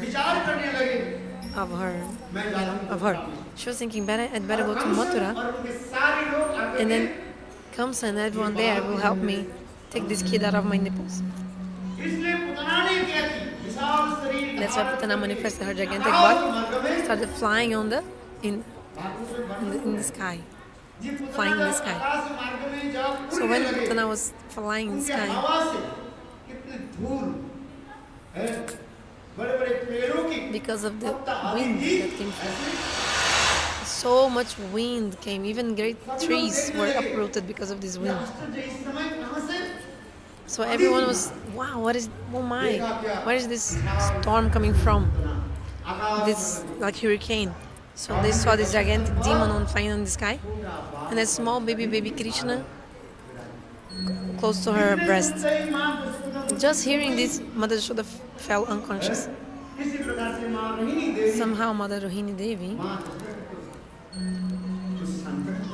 She was thinking, I'd better go to Mathura, and then Kamsa and everyone there will help me take this kid out of my nipples. That's why Putana manifested her gigantic body, started flying in the sky, flying in the sky. So when Putana was flying in the sky, because of the wind that came from, so much wind came, even great trees were uprooted because of this wind. So everyone was, wow, where is this storm coming from? This like hurricane. So they saw this gigantic demon flying in the sky, and a small baby Krishna close to her breast. Just hearing this, Mother Yashoda fell unconscious. Somehow Mother Rohini Devi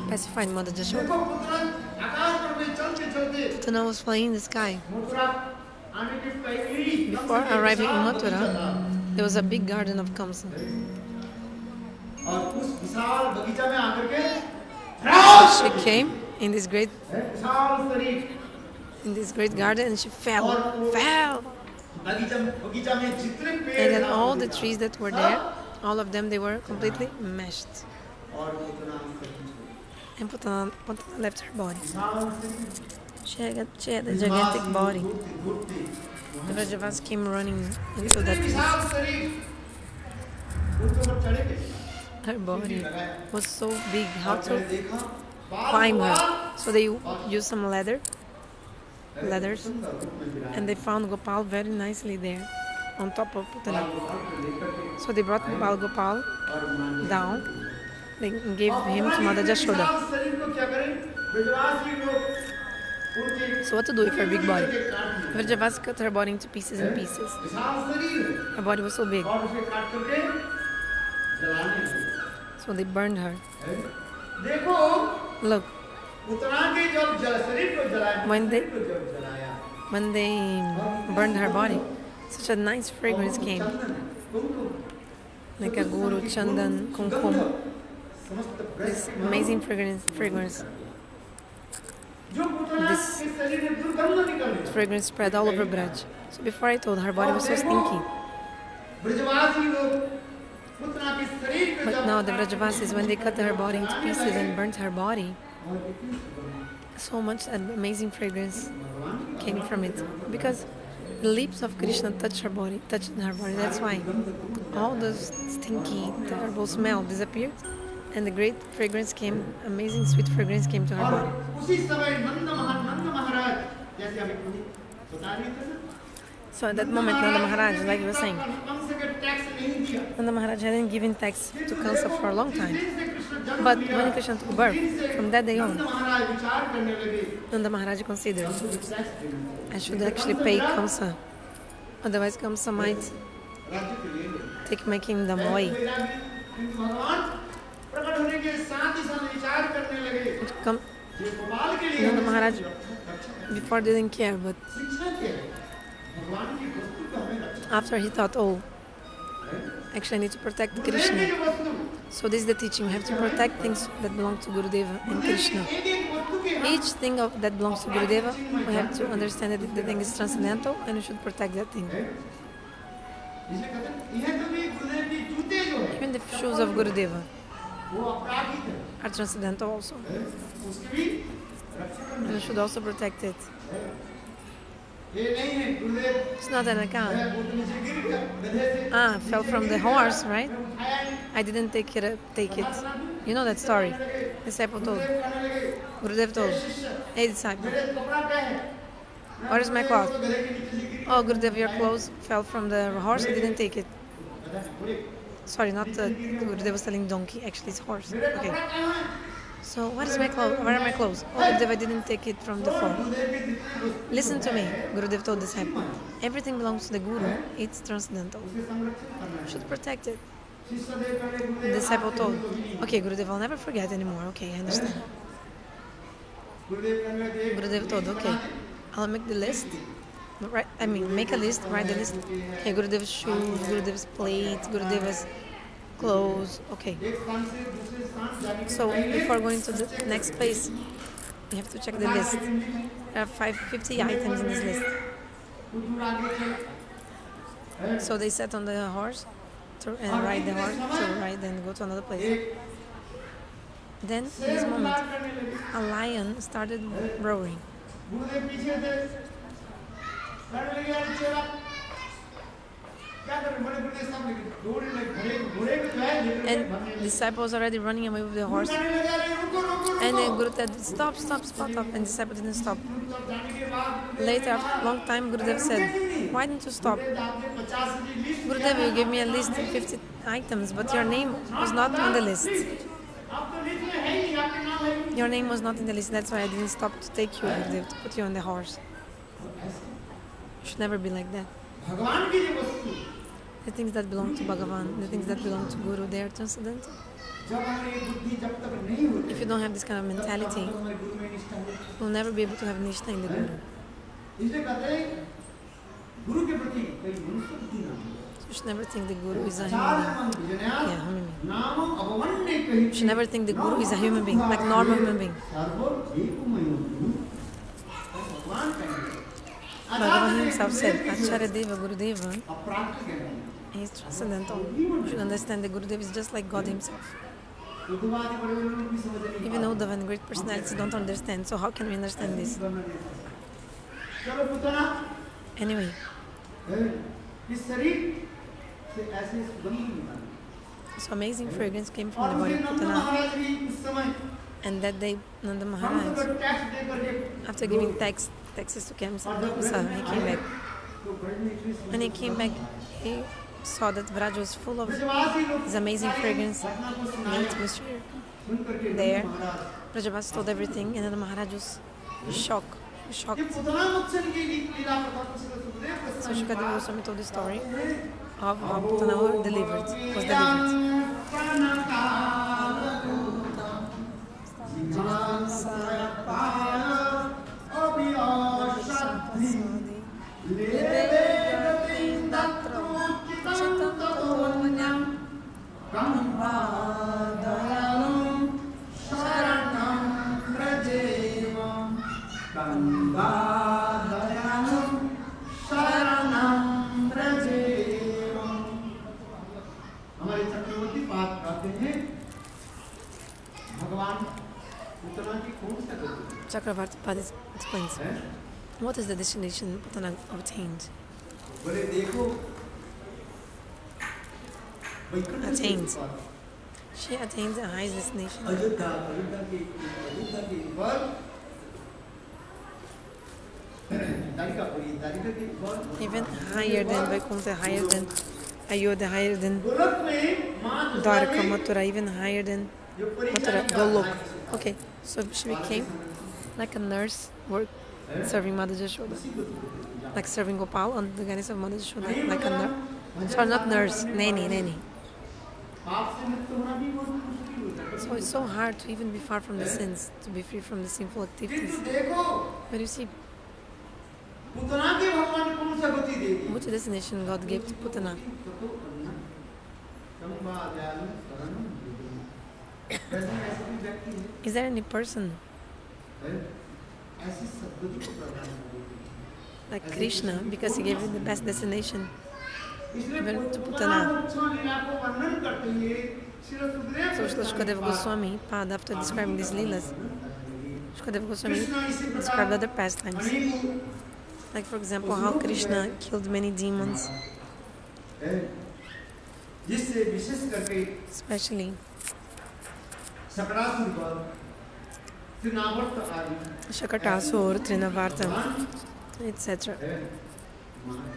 pacified Mother Yashoda. Putana was flying in the sky. Before arriving in Mathura, there was a big garden of Kamsa. So she came in this great garden and she fell. And then all the trees that were there, all of them, they were completely mashed. And Putana left her body. She had a gigantic body. The Vrajavas came running into that place. Her body was so big, how to climb her. So they used some ladders, and they found Gopal very nicely there, on top of Putana. So they brought Bal Gopal down. They gave him to Mother Yashoda. So what to do with her big body? Vrajavas cut her body into pieces and pieces. Her body was so big. So they burned her. Look. When they burned her body, such a nice fragrance came. Like a guru, chandan, kumkum. This amazing fragrance. This fragrance spread all over Braj. So before I told, her body was so stinky. But now the Vrajavasis, when they cut her body into pieces and burnt her body, so much amazing fragrance came from it. Because the lips of Krishna touched her body. That's why all the stinky, terrible smell disappeared, and the great fragrance came, amazing sweet fragrance came to her body. So at that moment, Nanda Maharaj, like you were saying, Nanda Maharaj hadn't given tax to Kansa for a long time. But when Krishna took birth, from that day on, Nanda Maharaj considered, I should actually pay Kamsa, otherwise Kamsa might take my kingdom away. Nanda Maharaj before didn't care, but after he thought, oh, actually I need to protect Krishna. So this is the teaching, we have to protect things that belong to Gurudeva and Krishna. Each thing that belongs to Gurudeva, we have to understand that the thing is transcendental and we should protect that thing. Even the shoes of Gurudeva are transcendental also. And we should also protect it. It's not an account. Fell from the horse, right? I didn't take it. You know that story. Disciple told. Gurudev told. Hey disciple, where is my cloth? Oh Gurudev, your clothes fell from the horse. I didn't take it. Sorry, not Gurudev was telling donkey. Actually, it's horse. Okay. So what is my clothes? Where are my clothes? Oh Gurudev, I didn't take it from the fall. Listen to me, Gurudev told the disciple. Everything belongs to the Guru. It's transcendental. You should protect it. The disciple told, okay Gurudev, I'll never forget anymore. Okay, I understand. Gurudev told, okay, I'll make the list. Make a list, write the list. Okay, Gurudev's shoes, Gurudev's plates, Gurudev's clothes. Okay. So before going to the next place, you have to check the list. There are 50 items in this list. So they sat on the horse and ride the horse to ride and go to another place. Then, in this moment, a lion started roaring. And disciples already running away with the horse. And then Guru said, stop. And disciple didn't stop. Later, after a long time, Gurudev said, why didn't you stop? Gurudev, you gave me a list of 50 items, but your name was not on the list. Your name was not in the list, that's why I didn't stop to take you, Gurudev, to put you on the horse. You should never be like that. The things that belong to Bhagavan, the things that belong to Guru, they are transcendental. If you don't have this kind of mentality, you'll never be able to have Nishtha in the Guru. So you should never think the Guru is a human being. You should never think the Guru is a human being, like normal human being. Bhagavan himself said, Acharya Deva, Gurudeva, he is transcendental. You should understand that Gurudev is just like God himself. Even Uddhava and great personalities don't understand, so how can we understand this? Anyway. So amazing fragrance came from the body of Putana. And that day, Nanda Maharaj, after giving taxes to Kamsa, he came back. When he came back, he saw that Vraj was full of this amazing fragrance, the atmosphere there. Vrajavas told everything, and Nanda Maharaj was shocked. So Shukadeva Goswami told the story of how Putana was delivered. हमारे चक्रवर्ती पाद कहते हैं भगवान पुतना की कौन सा गति Chakravarti explains है? what is the destination Putana obtained. बोले देखो वैकुंठ से Attains. ऊपर, She attains the highest destination. Ayodhya के ऊपर दारिका के ऊपर Even higher than Vaikuntha, higher than Ayodhya, higher than गोलक में माँ Dwarka, Mathura, even higher than जो Mathura, परिचारिका Golok. Okay, so she became like a nurse, serving Mother Jashoda. Like serving Gopal on the Ganesha of Mother Jashoda, like a nurse. Sorry, not nurse, nanny. पाप से मुक्त होना भी बहुत मुश्किल होता है। So it's so hard to even be far from the sins, to be free from the sinful activities. किंतु देखो But you see, पुतना के भगवान कौन सा गति देगी? which destination God gave to Putana? ऐसे भी व्यक्ति है Is there any person ऐसी सद्गति को प्रदान करेगी। like Krishna, because he gave him the best destination? इसलिए Even to पुतना-मokshana-lila को वर्णन करते हुए Shri Sukhdev So Srila Shukadeva Goswami, after describing these lilas, Shukadeva Goswami described other pastimes. Like for example, how Krishna killed many demons, जिससे विशेष करके especially सकरासुर पर त्रिनावर्त आदि Shakatasur, Trinavarta, etc.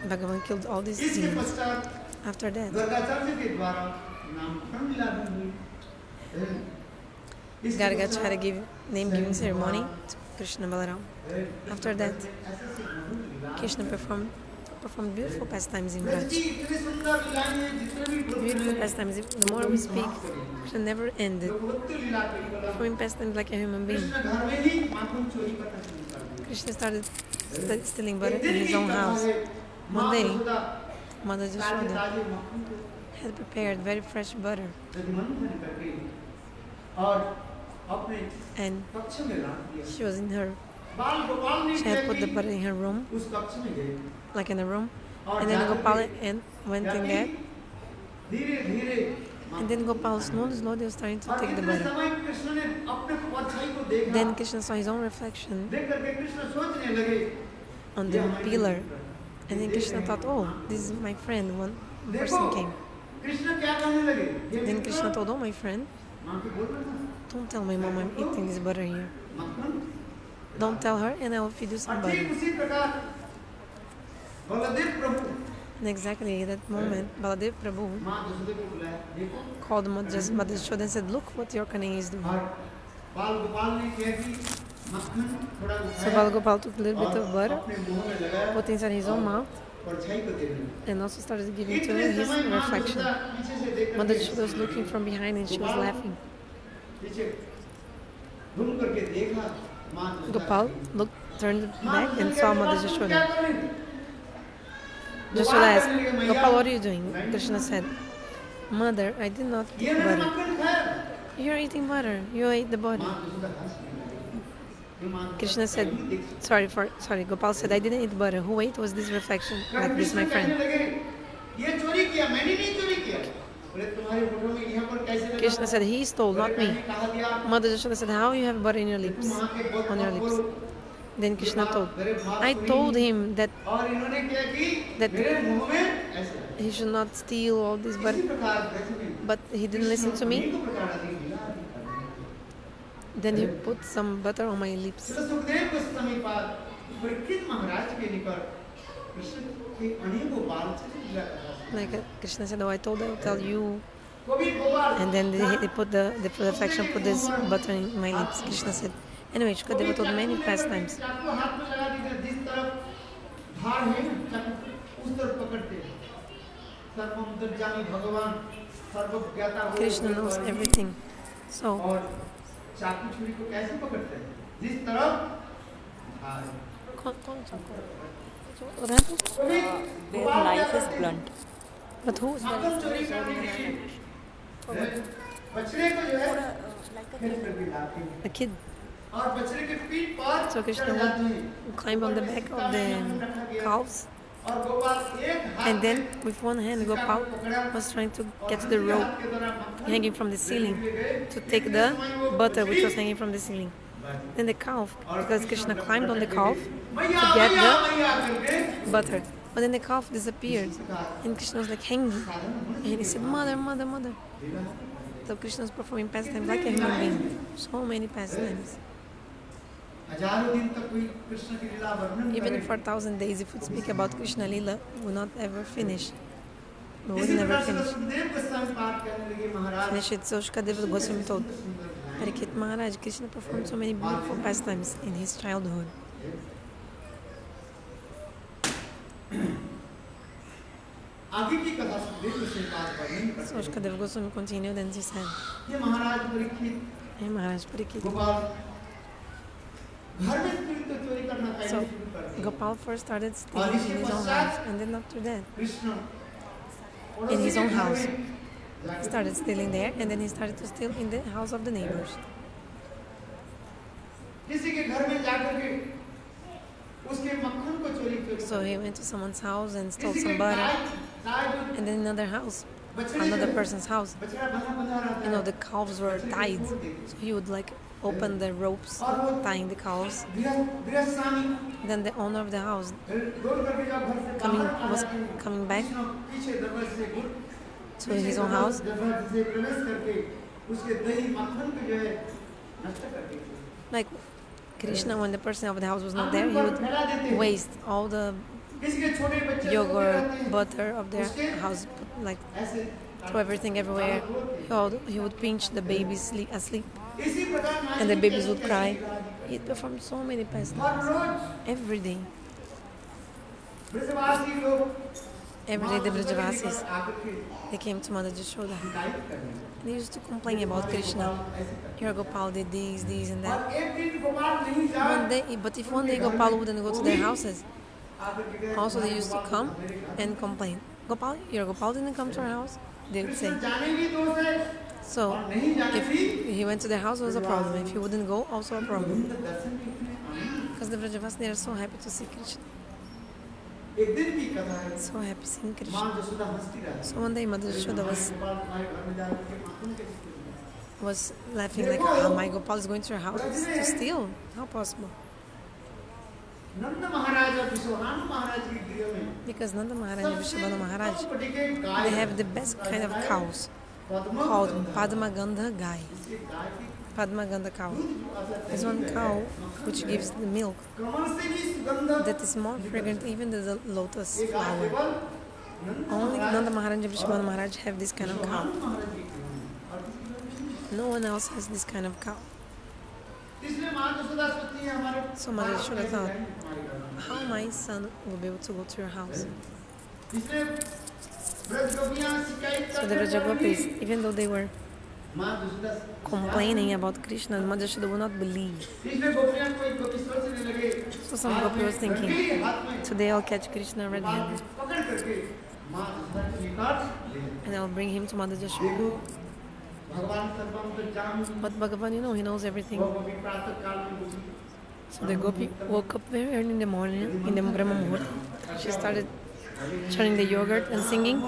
Bhagavan killed all these इसके demons. पश्चात After that, गर्गाचार्य के द्वारा नामकरण-लीला भी हुई। Gargacharya gave name giving ceremony to Krishna Balaram. After that, Krishna performed beautiful pastimes in Braj. इतने सुंदर लीलाएं जितने भी Beautiful pastimes. The more we speak, Krishna never ended. Bhagwati लीला केवल Performing pastimes like a human being. Krishna घर में ही माखन चोरी करना शुरू कर दिया। Krishna started stealing butter in his own house. One day, Mother Jashoda ताजे मक्खन को had prepared very fresh butter दधिमंथन करके और अपने and कक्ष में रख दिया। she was in her, बाल गोपाल ने she क्या had put the की? butter in her room, उस कक्ष में गए like in a room, और and then जाकर Gopal के and went in there, धीरे-धीरे and then Gopal slowly was starting to और take the इतने butter. समय कृष्ण ने अपने परछाई को देखा। Then Krishna saw his own reflection देख करके कृष्ण सोचने लगे on the pillar, and then Krishna thought, oh, this is my friend, one person came. Krishna क्या कहने लगे? Then Krishna told, oh my friend, माँ को बोल रहा don't tell my mom I'm eating this butter here. मक्खन Don't tell her and I will feed you some और ठीक butter. उसी प्रकार बलदेव प्रभु And exactly at that moment, Baladev Prabhu माँ यशोदा को बुलाया देखो called Mother Jashoda and said, look what your Kanai is doing. और बाल गोपाल ने क्या की मक्खन थोड़ा So उठाया Balgopal took a little bit of butter, अपने मुंह में लगाया put inside his own mouth, परछाई को देखने लगा। and also started giving to इतने his समय माँ reflection. यशोदा पीछे से देख Mother करके Jashoda was looking from behind and she was laughing. पीछे घूम करके देखा माँ Yashoda Gopal turned back and saw Mother क्या Jashoda. कर रही थी? Jashoda asked, Gopal, what are you doing? Krishna said, Mother, I did not ये eat मैंने butter. मक्खन खाया। You're eating butter. You ate the butter. माँ यशोदा हंसने लगी। ये माँ Krishna said, sorry, Gopal said, I didn't eat butter. Who ate was this reflection, like this, my Krishna कहने friend. लगे, ये चोरी किया मैंने नहीं चोरी किया। बोले तुम्हारे होठों में यहाँ पर कैसे लगा? Krishna said, he stole, not बोले, me. मैंने कहा दिया, Mother Jashoda said, how you have butter in your lips, माँ के बहुत on your बहुत lips? बोलो। Then Krishna told, मेरे बात I सुनी told him that और इन्होंने क्या की? that मेरे मुंह में ऐसे लगा। he should not steal all this इसी butter, प्रकार वैसे भी but he didn't listen to me. Krishna को प्रकार अधिक लीला अधिक करने। Then he put some butter on my lips. Shri Sukhdev को समय पर परीक्षित महाराज के निकट कृष्ण के अनेकों बाल से लीला कथा। Like Krishna said, oh, I told I will tell you. कभी Gopal And then they put the reflection, put this butter in my lips. Krishna said, anyway, Shukadeva told many pastimes. चाकू हाथ में लगा दीजिए जिस तरफ धार है ना चाकू उस तरफ पकड़ते हैं। सर्वमंतर्यामी भगवान सर्वज्ञाता वो Krishna knows everything. So, और चाकू छुरी को कैसे पकड़ते हैं? जिस तरफ धार है। कभी Where life is blunt. but who is Makhan that? चोरी करने के लिए बछड़े को जो है खेल करके लाते हैं A kid. और बछड़े के पीठ पर So Krishna चढ़ जाते हैं। would climb on the back of the calves And then with one hand Gopal was trying to catch the rope hanging from the ceiling to take the butter which was hanging from the ceiling. Then the calf, because Krishna climbed on the calf to get the butter. But then the calf disappeared and Krishna was like hanging. And he said, "Mother, mother, mother." So Krishna was performing pastimes like a human being. So many pastimes. Even for 1,000 days, if we speak about Krishna Lila, we will not ever finish. We will never finish. Finish it. So Shukadeva Goswami told Parikshit Maharaj, Krishna performed so many beautiful pastimes in his childhood. So Shukadeva Goswami continued and he said, "Hey Maharaj Parikshit." So Gopal first started stealing in his own house, and then after that, in his own house, he started stealing there, and then he started to steal in the house of the neighbors. So he went to someone's house and stole some butter, and then another house, another person's house. You know, the calves were tied, so he would like open the ropes, tying the cows. Then the owner of the house was coming back to his own house. Like Krishna, when the person of the house was not there, he would waste all the yogurt, butter of their house, like throw everything everywhere. He would pinch the babies asleep. And the babies would cry. He performed so many pastimes. Every day. Every day the Brajavasis, they came to Mother Jashoda. They used to complain about Krishna. Here Gopal did this and that. But if one day Gopal wouldn't go to their houses, also they used to come and complain. Gopal didn't come to our house, they would say. So, if he went to their house, it was a problem. If he wouldn't go, also a problem. Because the Brajavasis, they are so happy to see Krishna. So happy seeing Krishna. So one day Mother Yashoda was laughing like, my Gopal is going to your house to steal? How possible? Because Nanda Maharaj and Vrishabhanu Maharaj, they have the best kind of cows called Padma-gandha Gai. Padma-gandha cow. There's one cow which gives the milk that is more fragrant even than the lotus flower. Only Nanda Maharaj and Vrishabhanu Maharaj have this kind of cow. No one else has this kind of cow. So Mother Yashoda thought, how my son will be able to go to your house? So the Brajagopis, even though they were complaining about Krishna, Mother Yashoda would not believe. So some gopi was thinking, today I'll catch Krishna red-handed and I'll bring him to Mother Yashoda. But Bhagavan, he knows everything. So the gopi woke up very early in the morning, in the Brahma Muhurta. She started churning the yogurt and singing.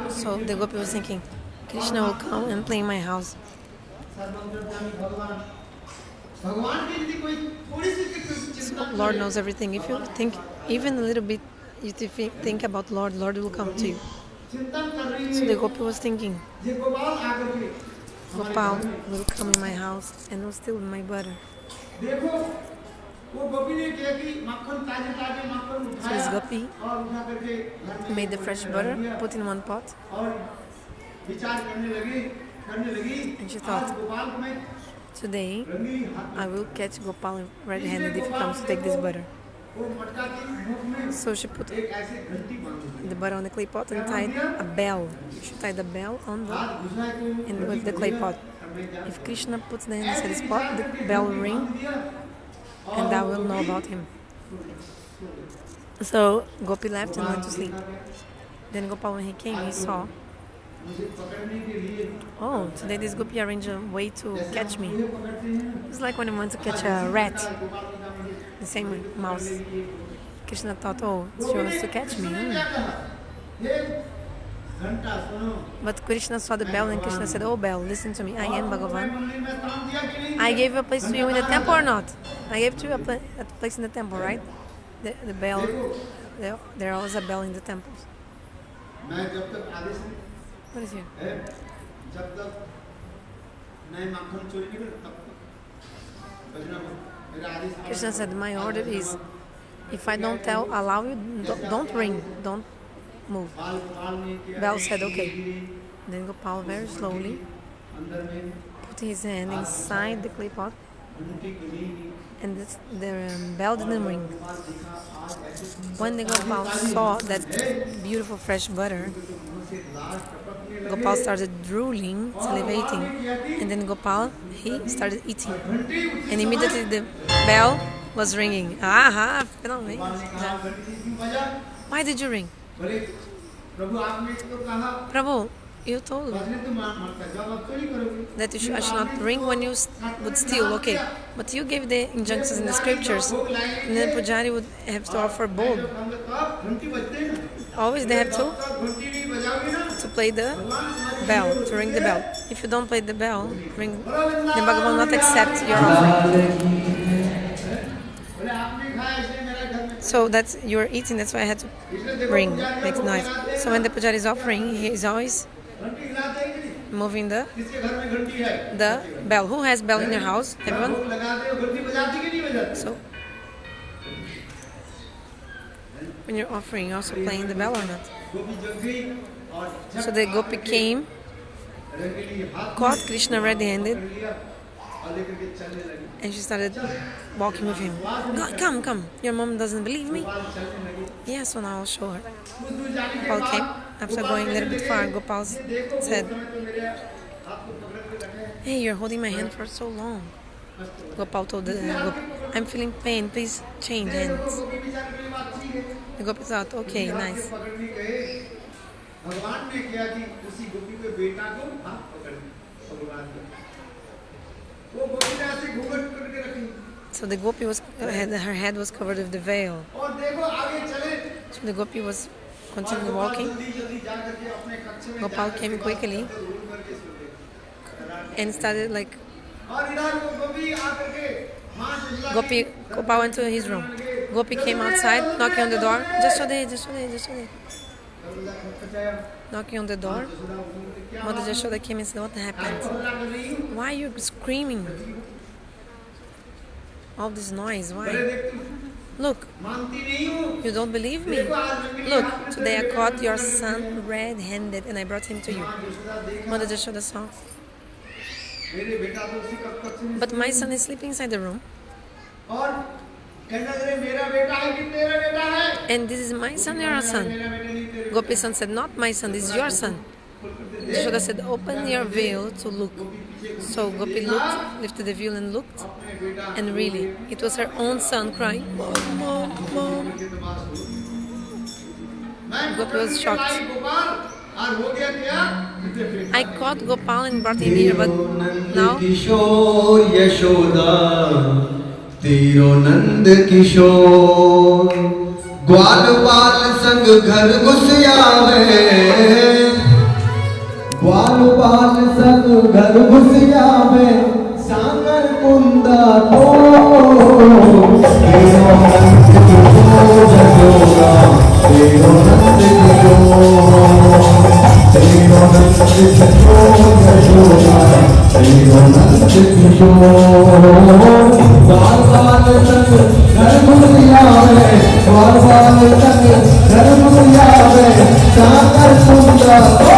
So the gopi was thinking, Krishna will come and play in my house. So Lord knows everything. If you think even a little bit, if you think about Lord will come to you. So the gopi was thinking, Gopal will come in my house and will steal my butter. देखो वो गोपी ने किया कि मक्खन ताजे ताजे मक्खन So उठाया this gopi और उठा करके घर में made the fresh butter, put in one pot, और विचार करने लगी and she आज thought, गोपाल को मैं today रंगी हाथ I will catch Gopal red-handed if he comes to take this butter. वो मटका की मुख में So she put एक ऐसे घंटी बांध दी the butter on the clay pot and tied a bell. She tied the bell on the हाथ घुसा के in with the clay pot. If Krishna puts the hand inside his pot, the bell will ring, and I will know about him. So Gopi left and went to sleep. Then Gopal, when he came, he saw, oh, today this Gopi arranged a way to catch me. It's like when you want to catch a rat, the same way, mouse. Krishna thought, oh, she wants to catch me. But Krishna saw the bell and Krishna said, oh bell, listen to me, I am Bhagavan. I gave a place to you in the temple or not? I gave to you a place in the temple, right? The bell, there always a bell in the temples. What is here? Krishna said, my order is, if I don't allow you, don't ring, don't move. Bell said, okay. Then Gopal very slowly put his hand inside the clay pot, and the bell didn't ring. When the Gopal saw that beautiful fresh butter, Gopal started drooling, salivating, and then Gopal, he started eating. And immediately the bell was ringing. Aha, finally. Why did you ring? Prabhu, you told me that I should not ring when you would steal, okay. But you gave the injunctions in the scriptures, and then Pujari would have to offer bowl. Always they have to play the bell, to ring the bell. If you don't play the bell, then Bhagavan will not accept your offering. So that's you're eating, that's why I had to ring, make noise. So when the Pujari is offering, he is always moving the bell. Who has bell in your house? Everyone? So when you're offering, you're also playing the bell or not? So the gopi came, caught Krishna red-handed, and she started walking with him. Come, your mom doesn't believe me? Yeah, so now I'll show her. Gopal came. After going a little bit far, Gopal said, hey, you're holding my hand for so long. Gopal told the gopi, I'm feeling pain, please change hands. The gopi thought, okay, nice. So the gopi her head was covered with the veil. So the gopi was continuing walking. Gopal came quickly and started like Gopal went to his room. Gopi came outside, knocking on the door. Just so they. Knocking on the door. Mother Jashoda came and said, what happened? Why are you screaming? All this noise, why? Look, you don't believe me? Look, today I caught your son red-handed and I brought him to you. Mother Jashoda saw. But my son is sleeping inside the room. And this is my son, your son. Gopi's son said, not my son, this is your son. Jashoda said, open your veil to look. So Gopi looked, lifted the veil and looked. And really, it was her own son crying, Mom, Mom, Mom. Gopi was shocked. I caught Gopal and brought him here, but now तेरो नंद किशोर ग्वाल बाल संग घर घुस आवे ग्वाल बाल संग घर घुस आवे सागर कुंदा तो तेरो नंद किशोर जसोदा तेरो नंद किशोर तेरो नंद किशोर जसोदा आवे बार बार तक धर्म आवे सागर सुंदर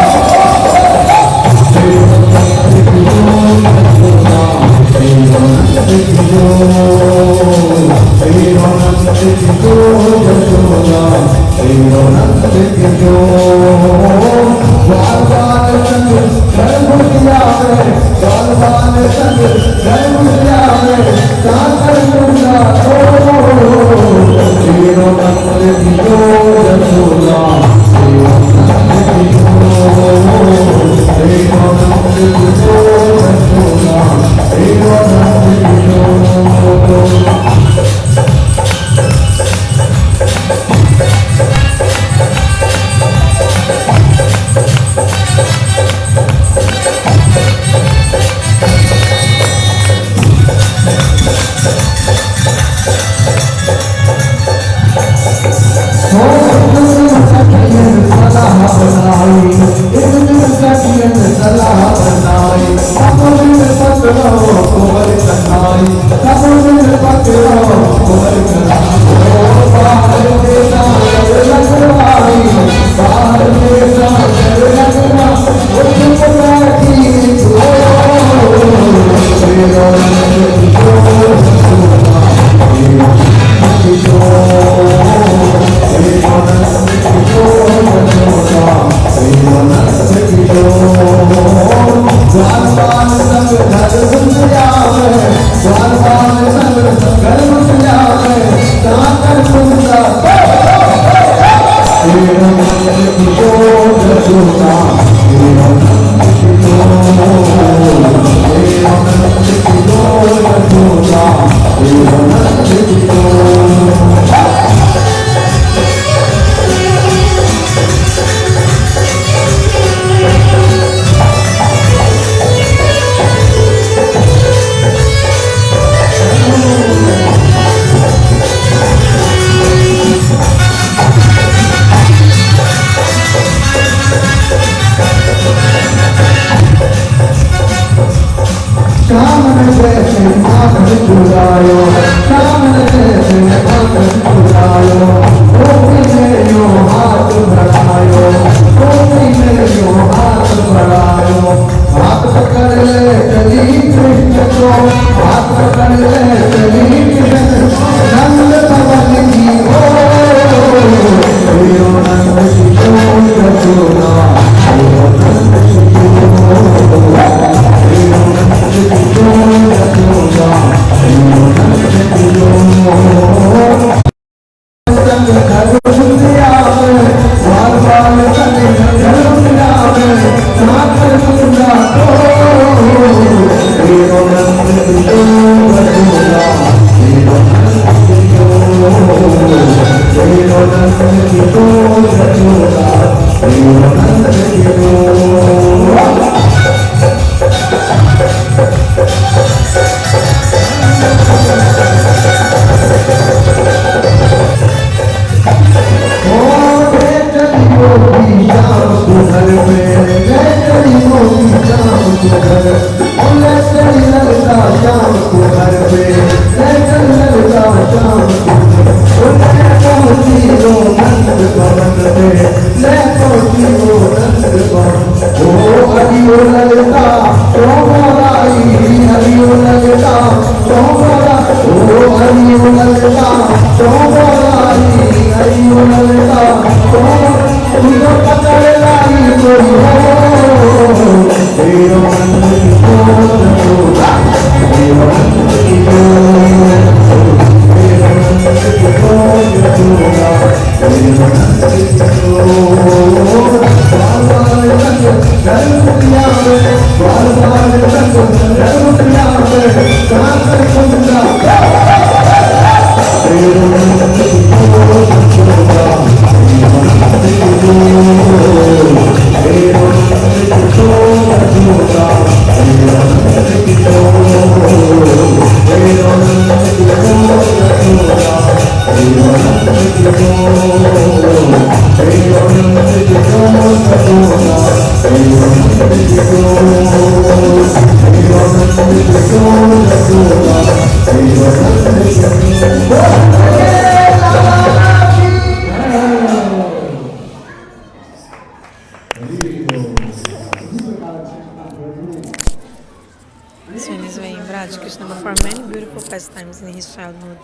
his childhood.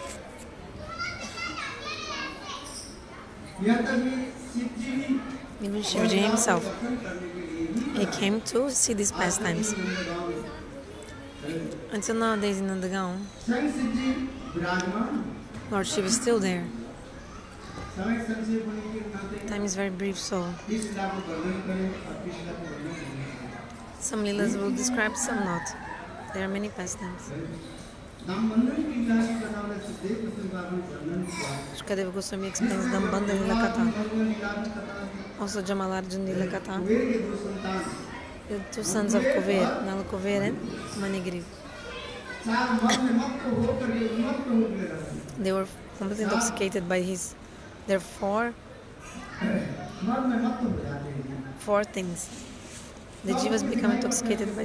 Even Shivji himself, he came to see these pastimes. Until nowadays in Nandagaon, Lord Shiva is still there. Time is very brief, so some lilas will describe, some not. There are many pastimes. Shukadeva Goswami explains Dama-bandhana-lila katha. Also Jamalarjun-lila katha. The two sons of Kuver, Nalakuvera and Manigriva. They were completely intoxicated by his. There are four things. The jivas become intoxicated by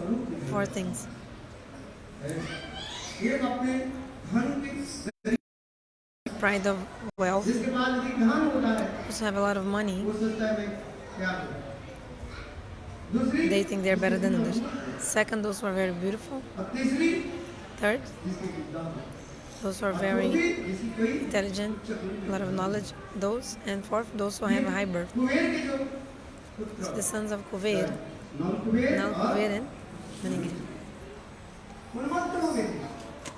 four things. Pride of wealth. Those who have a lot of money, they think they're better than others. Second, those who are very beautiful. Third, those who are very intelligent, a lot of knowledge. Those, and fourth, those who have a high birth. So the sons of Kuver, Nalakuvera and Manigriva,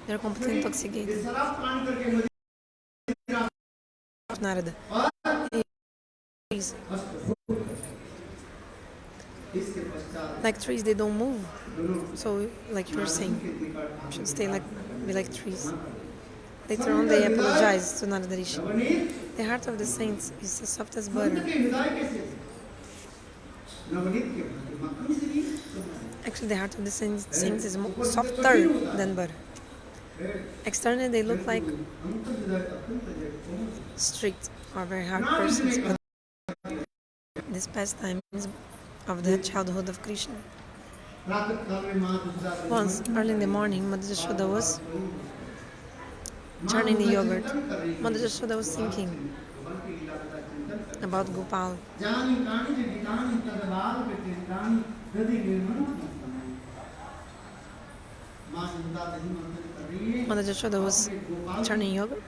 they're completely intoxicated. Narada. Like trees, they don't move. So, like you were saying, should stay be like trees. Later on, they apologize to Narada Rishi. The heart of the saints is as soft as butter. Actually, the heart of the saints is softer than butter. Externally, they look like strict or very hard persons, but this pastime is of the childhood of Krishna. Once, early in the morning, Mother Yashoda was churning the yogurt. Mother Yashoda was thinking about Gopal. Mother Yashoda was churning yogurt.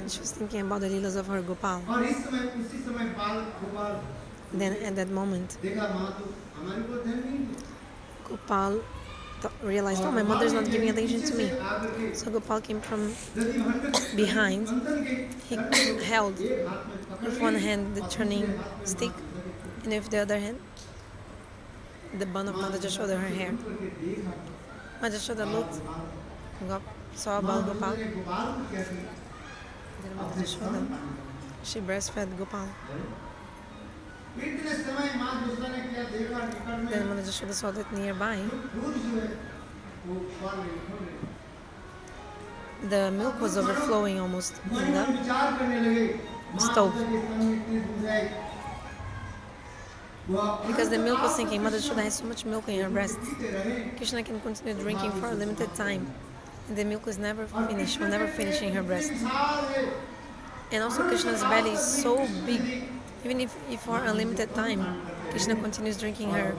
She was thinking about the lilas of her Gopal. Then at that moment, Gopal realized, oh, my mother is not giving attention to me. So Gopal came from behind. He held with one hand the churning stick, and with the other hand the bun of Mother Yashoda, her hair. Mother Yashoda looked, saw about Gopal. Then Mother Yashoda, she breastfed Gopal. Then Mother Yashoda saw that nearby the milk was overflowing almost in the stove. Because the milk was thinking, Mother Yashoda has so much milk in her breast. Krishna can continue drinking for a limited time. And the milk is never finished, will never finish in her breast. And also Krishna's belly is so big. Even if for a limited time, Krishna continues drinking her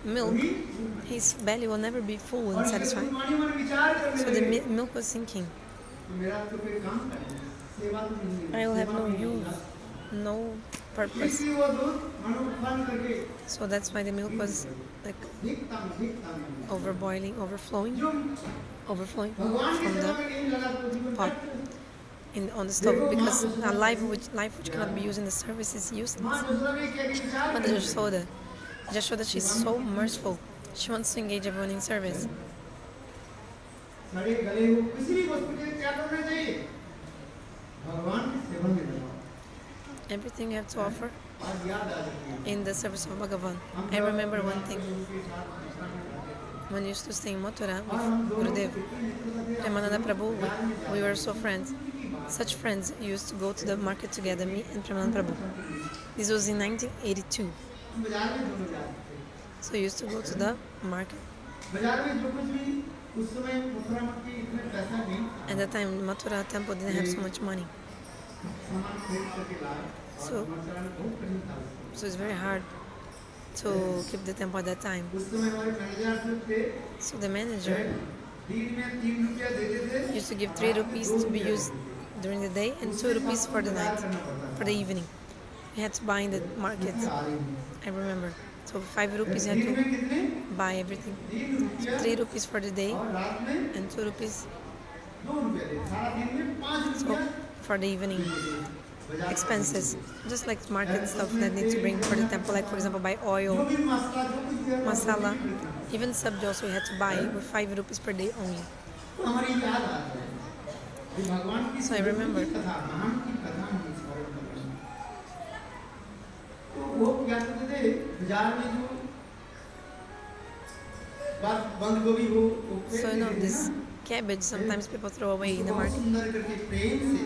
milk, his belly will never be full and satisfied. So the milk was thinking, I will have no use, no purpose. So that's why the milk was like overflowing from the pot on the stove, because a life which cannot be used in the service is useless. But Yashoda, she's so merciful. She wants to engage everyone in service. Everything you have to offer in the service of Bhagavan. I remember one thing. When we used to stay in Mathura with Gurudeva, Premananda Prabhu, we were so friends. Such friends used to go to the market together, me and Premananda Prabhu. This was in 1982. So we used to go to the market. At that time, Mathura temple didn't have so much money. So it's very hard to keep the temple at that time. So the manager दिन में 3 रुपया देते थे, Used to give 3 rupees to be used during the day and 2 rupees for the night, for the evening. You had to buy in the market. I remember. So 5 rupees you had दिन में to कितने buy everything. 3 रुपया 3 rupees for the day और रात में and 2 rupees 2 रुपया दे, सारा दिन में 5 so रुपया for the evening बाजार expenses. Just like market stuff that need to bring for the temple, like for example buy जो oil, भी मसाला जो कुछ भी है, वो masala, खरीद लेते हैं। even sabji also you had to buy with 5 rupees per day only. तो हमारी याद आता है कि भगवान की So I remember. कथा, महान की कथा हम स्मरण करते हैं। तो वो क्या करते थे, बाजार में जो बंद गोभी हो, वो फेंक So you know देते थे this ना। cabbage sometimes people throw away in the बहुत market. सुंदर करके प्रेम से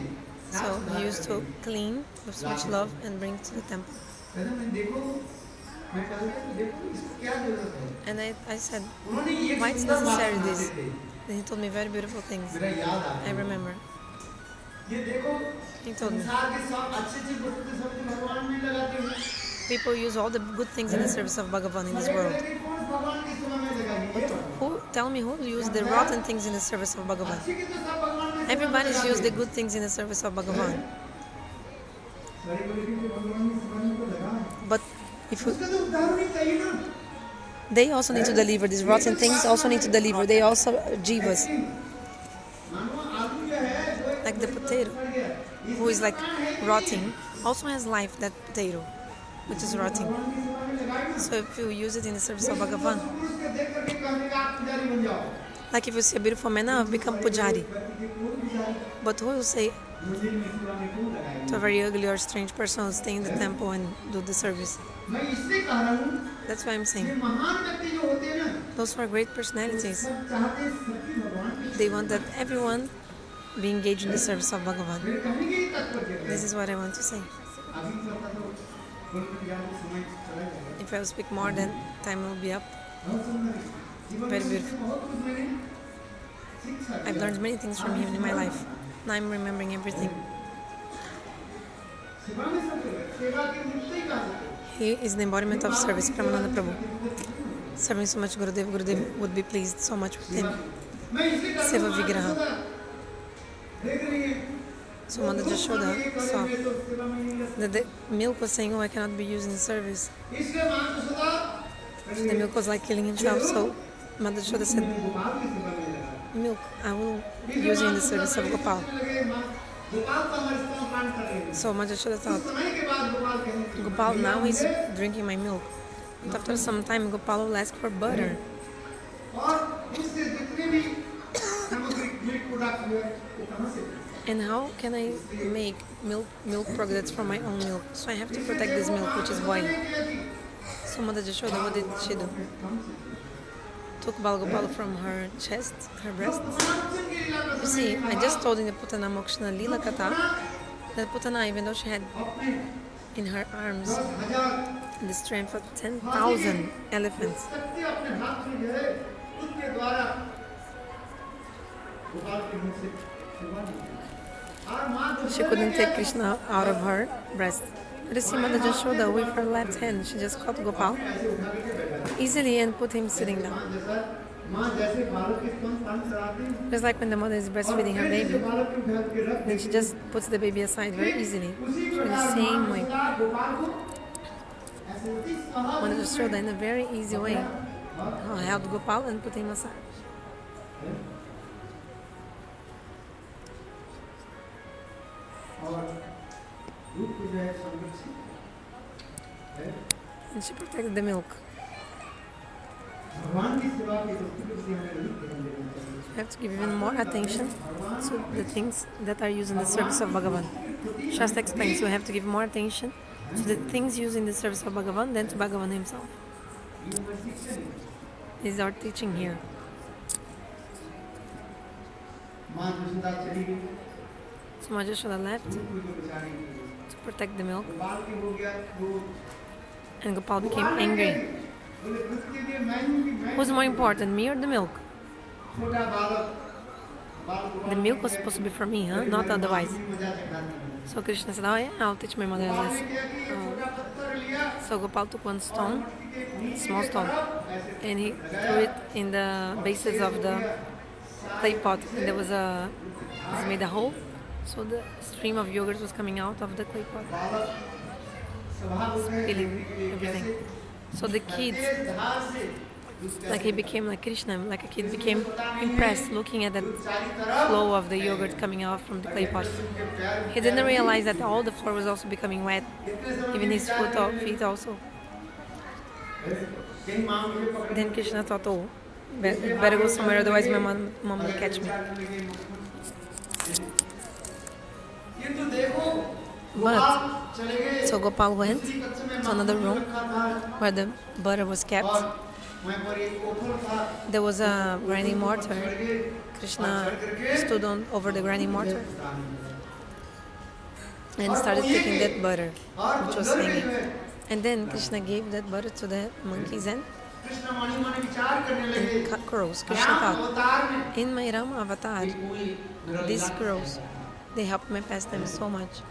So he used to clean with so much love and bring to the temple. कहते मैं देखो, मैं कहता कि देखो इसको क्या जरूरत है। And I said, उन्होंने ये why it's सुंदर बात necessary सुनाते this? थे। Then he told me very beautiful things. मेरा याद आता I है। remember. ये देखो, He told me. संसार के सब अच्छे वस्तु के सब भगवान में लगाते हैं। People use all the good things in the service of Bhagavan in this world. कौन भगवान के सेवा में लगाएंगे? Tell me who use the rotten things in the service of Bhagavan? अच्छे के तो सब भगवान में Everybody's used the good things in the service of Bhagavan. बड़ी बड़ी चीजें भगवान में सेवा में तो लगा। But if उसका तो उदाहरण ही चाहिए ना। they also need to deliver, these rotten things also need to deliver. They also jivas, मानो आलू जो है वो like the potato, who is like rotting, also has life, that potato, which is rotting. भगवान की सेवा में लगाएगा। So if you use it in the service of Bhagavan, पुरुष को देख करके कहने का आप पुजारी बन जाओ। like if you see a beautiful man, now become pujari. But who will say मंदिर में सेवा में क्यों लगाएंगे? to a very ugly or strange person who stay in the temple and do the service? मैं इसलिए कह रहा हूँ, That's why I'm ये saying, महान व्यक्ति जो होते हैं ना, those who are great personalities, सब चाहते हैं सभी भगवान की they want that everyone be engaged in the service of Bhagavan. मेरे कहने के ही तात्पर्य है। This is what I want to say. अभी चलता तो बोलते जाओ समय चला जाएगा। If I will speak more, then time will be up. बहुत सुंदर है। जीवन Very में beautiful. बहुत कुछ मैंने सीखा I've learned many things from him in my life. Now I'm remembering everything. सेवा में सब है। सेवा के मुक्त ही कहा जाता है। He is the embodiment of service, Pramananda Prabhu. Serving so much Gurudev, Gurudev would be pleased so much with him. मैं इसलिए कहता Seva हूँ, Vigraha. देख रही है So Mother Jashoda saw मैं तो सेवा में नहीं रहता। that the milk was saying, oh, I cannot be used in service. इसलिए माँ Yashoda So the milk was like killing himself. So Mother Jashoda said, Gopal की सेवा में लगा। milk, I will use it in the service of Gopal. लगे माँ गोपाल तो हमारे स्तन पान कर रहे हैं। So Mother Jashoda thought, समय के बाद गोपाल कहने Gopal now is drinking my milk. But after some time, Gopal will ask for butter. और उससे जितने भी सामग्री मिल्क प्रोडक्ट हुए वो कहाँ से? And how can I make milk products from my own milk? So I have to protect this milk which is boiling. So Mother Jashoda, what did she do? Took Balgopal from her chest, her breast. You see, I just told in the Putana-mokshana-lila katha that Putana, even though she had in her arms the strength of 10,000 elephants, शक्ति अपने हाथ में जो है उसके द्वारा गोपाल के मुख से सेवा ली। और माँ she couldn't take Krishna out of her breast. But you see, Mother Jashoda, with her left hand, she just caught Gopal ऐसे उठा करके बैठा। easily and put him sitting down. माँ जैसे बालक के स्तन पान कराती है, Just like when the mother is breastfeeding her फिर जैसे baby, बालक को उठा के रख then she just puts the baby aside very easily. उसी So in the प्रकार same माँ way, यशोदा गोपाल को ऐसे उसी सहज Mother Jashoda, in a very easy way, held Gopal and put him aside. और दूध को जो है संरक्षित है। And she protected the milk. भगवान की सेवा की वस्तु के प्रति हमें अधिक ध्यान देना चाहिए। We have to give even more attention to the things that are used in the service of Bhagavan. Shastra explains we have to give more attention to the things used in the service of Bhagavan than to Bhagavan himself. This is our teaching here. माँ यशोदा चली गई, So Mother Jashoda left दूध को जो बचाने के लिए। to protect the milk, Gopal की हो गया वो and Gopal became angry. बोले दूध के लिए मैं हूँ कि मैं Who's more important, me or the milk? छोटा बालक बाल को The milk was supposed to be for me, huh? Not otherwise. मजा चखाती है। So Krishna said, oh yeah, I'll teach my mother a Gopal ने lesson. क्या किया, छोटा पत्थर लिया, So Gopal took one stone, नीचे small की stone, तरफ ऐसे and he threw it in the bases of the clay pot, and there was was made a hole, so the stream of yogurt was coming out of the clay pot, spilling everything. So the kids, like he became like Krishna, like a kid became impressed looking at that flow of the yogurt coming out from the clay pot. He didn't realize that all the floor was also becoming wet, even his feet also. Then Krishna thought, oh, better go somewhere, otherwise my mom will catch me. But, so Gopal went to another room where the butter was kept. There was a grinding mortar. Krishna stood over the grinding mortar and started taking that butter, which was hanging. And then Krishna gave that butter to the monkeys and crows. Krishna thought, in my Ram avatar, these crows, they helped my pastime so much.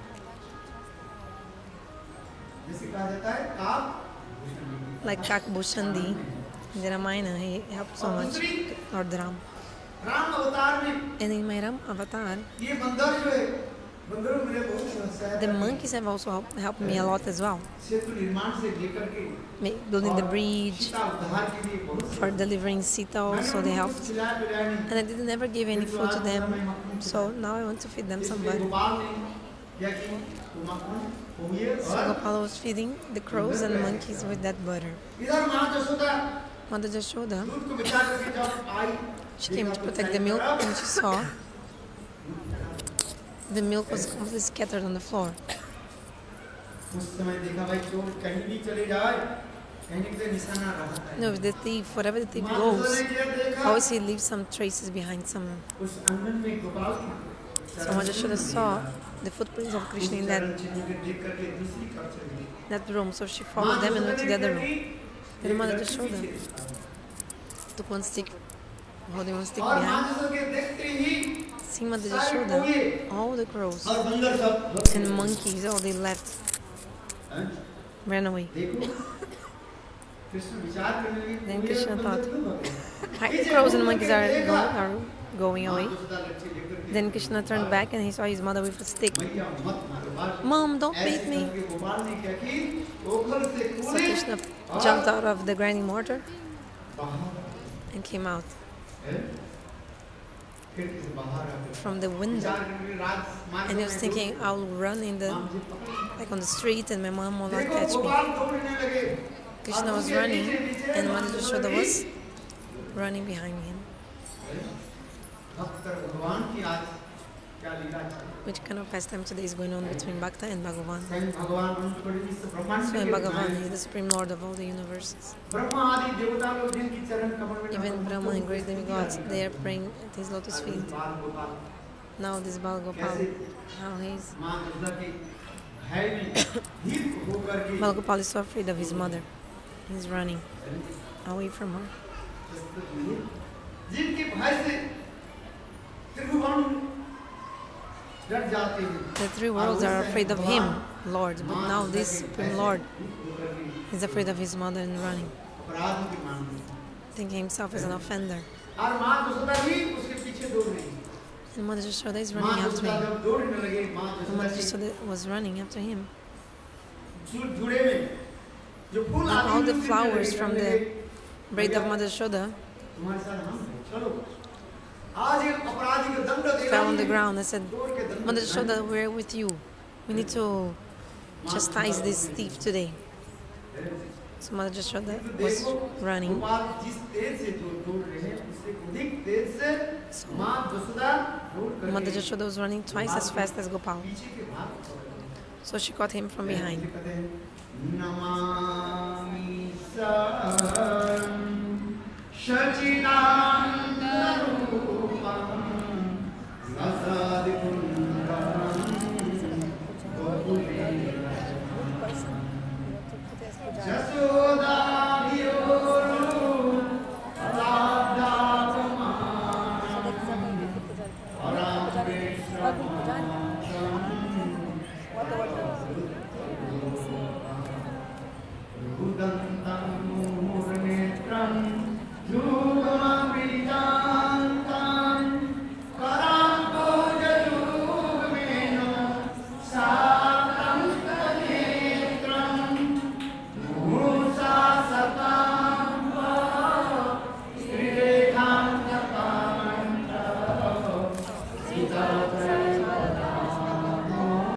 Like Kak Bhushandi, in the Ramayana, he helped so much, Lord Ram. And in my Ram avatar, the monkeys have also helped me a lot as well. Building the bridge, for delivering Sita also they helped. And I didn't ever give any food to them, so now I want to feed them some butter. So Gopala was feeding the crows and monkeys with that butter. Mother Jashoda, she came to protect the milk and she saw the milk was completely scattered on the floor. No, if the thief, whatever the thief goes, always he leaves some traces behind some. So Mother Jashoda saw the footprints of Krishna in that room, so she followed them and went to the other room. Then Mother Jashoda took one stick, holding one stick behind. Seeing Mother Jashoda, all the crows and monkeys, all they left, ran away. Then Krishna thought, the crows and monkeys are going away. Then Krishna turned back and he saw his mother with a stick. Mom, don't beat me. So Krishna jumped out of the grinding mortar and came out from the window. And he was thinking, I'll run on the street and my mom will not catch me. Krishna was running and Mother Jashoda was running behind him. Which kind of pastime today is going on between Bhakta and Bhagavan? So in Bhagavan, he is the Supreme Lord of all the universes. Even Brahma and great demigods, they are praying at his lotus feet. Now this Bal Gopal, how he is. Bal Gopal is so afraid of his mother. He's running away from her. The three worlds are afraid of him, Lord, but now this Supreme Lord is afraid of his mother and running, thinking himself as an offender. And Mother Jashoda is running after him. And Mother Jashoda was running after him. And all the flowers from the braid of Mother Jashoda fell on the ground. I said, Mother Jashoda, we're with you. We need to chastise this thief today. So Mother Jashoda was running. So Mother Jashoda was running twice as fast as Gopal. So she caught him from behind. Shachidananda Rupam Rasadi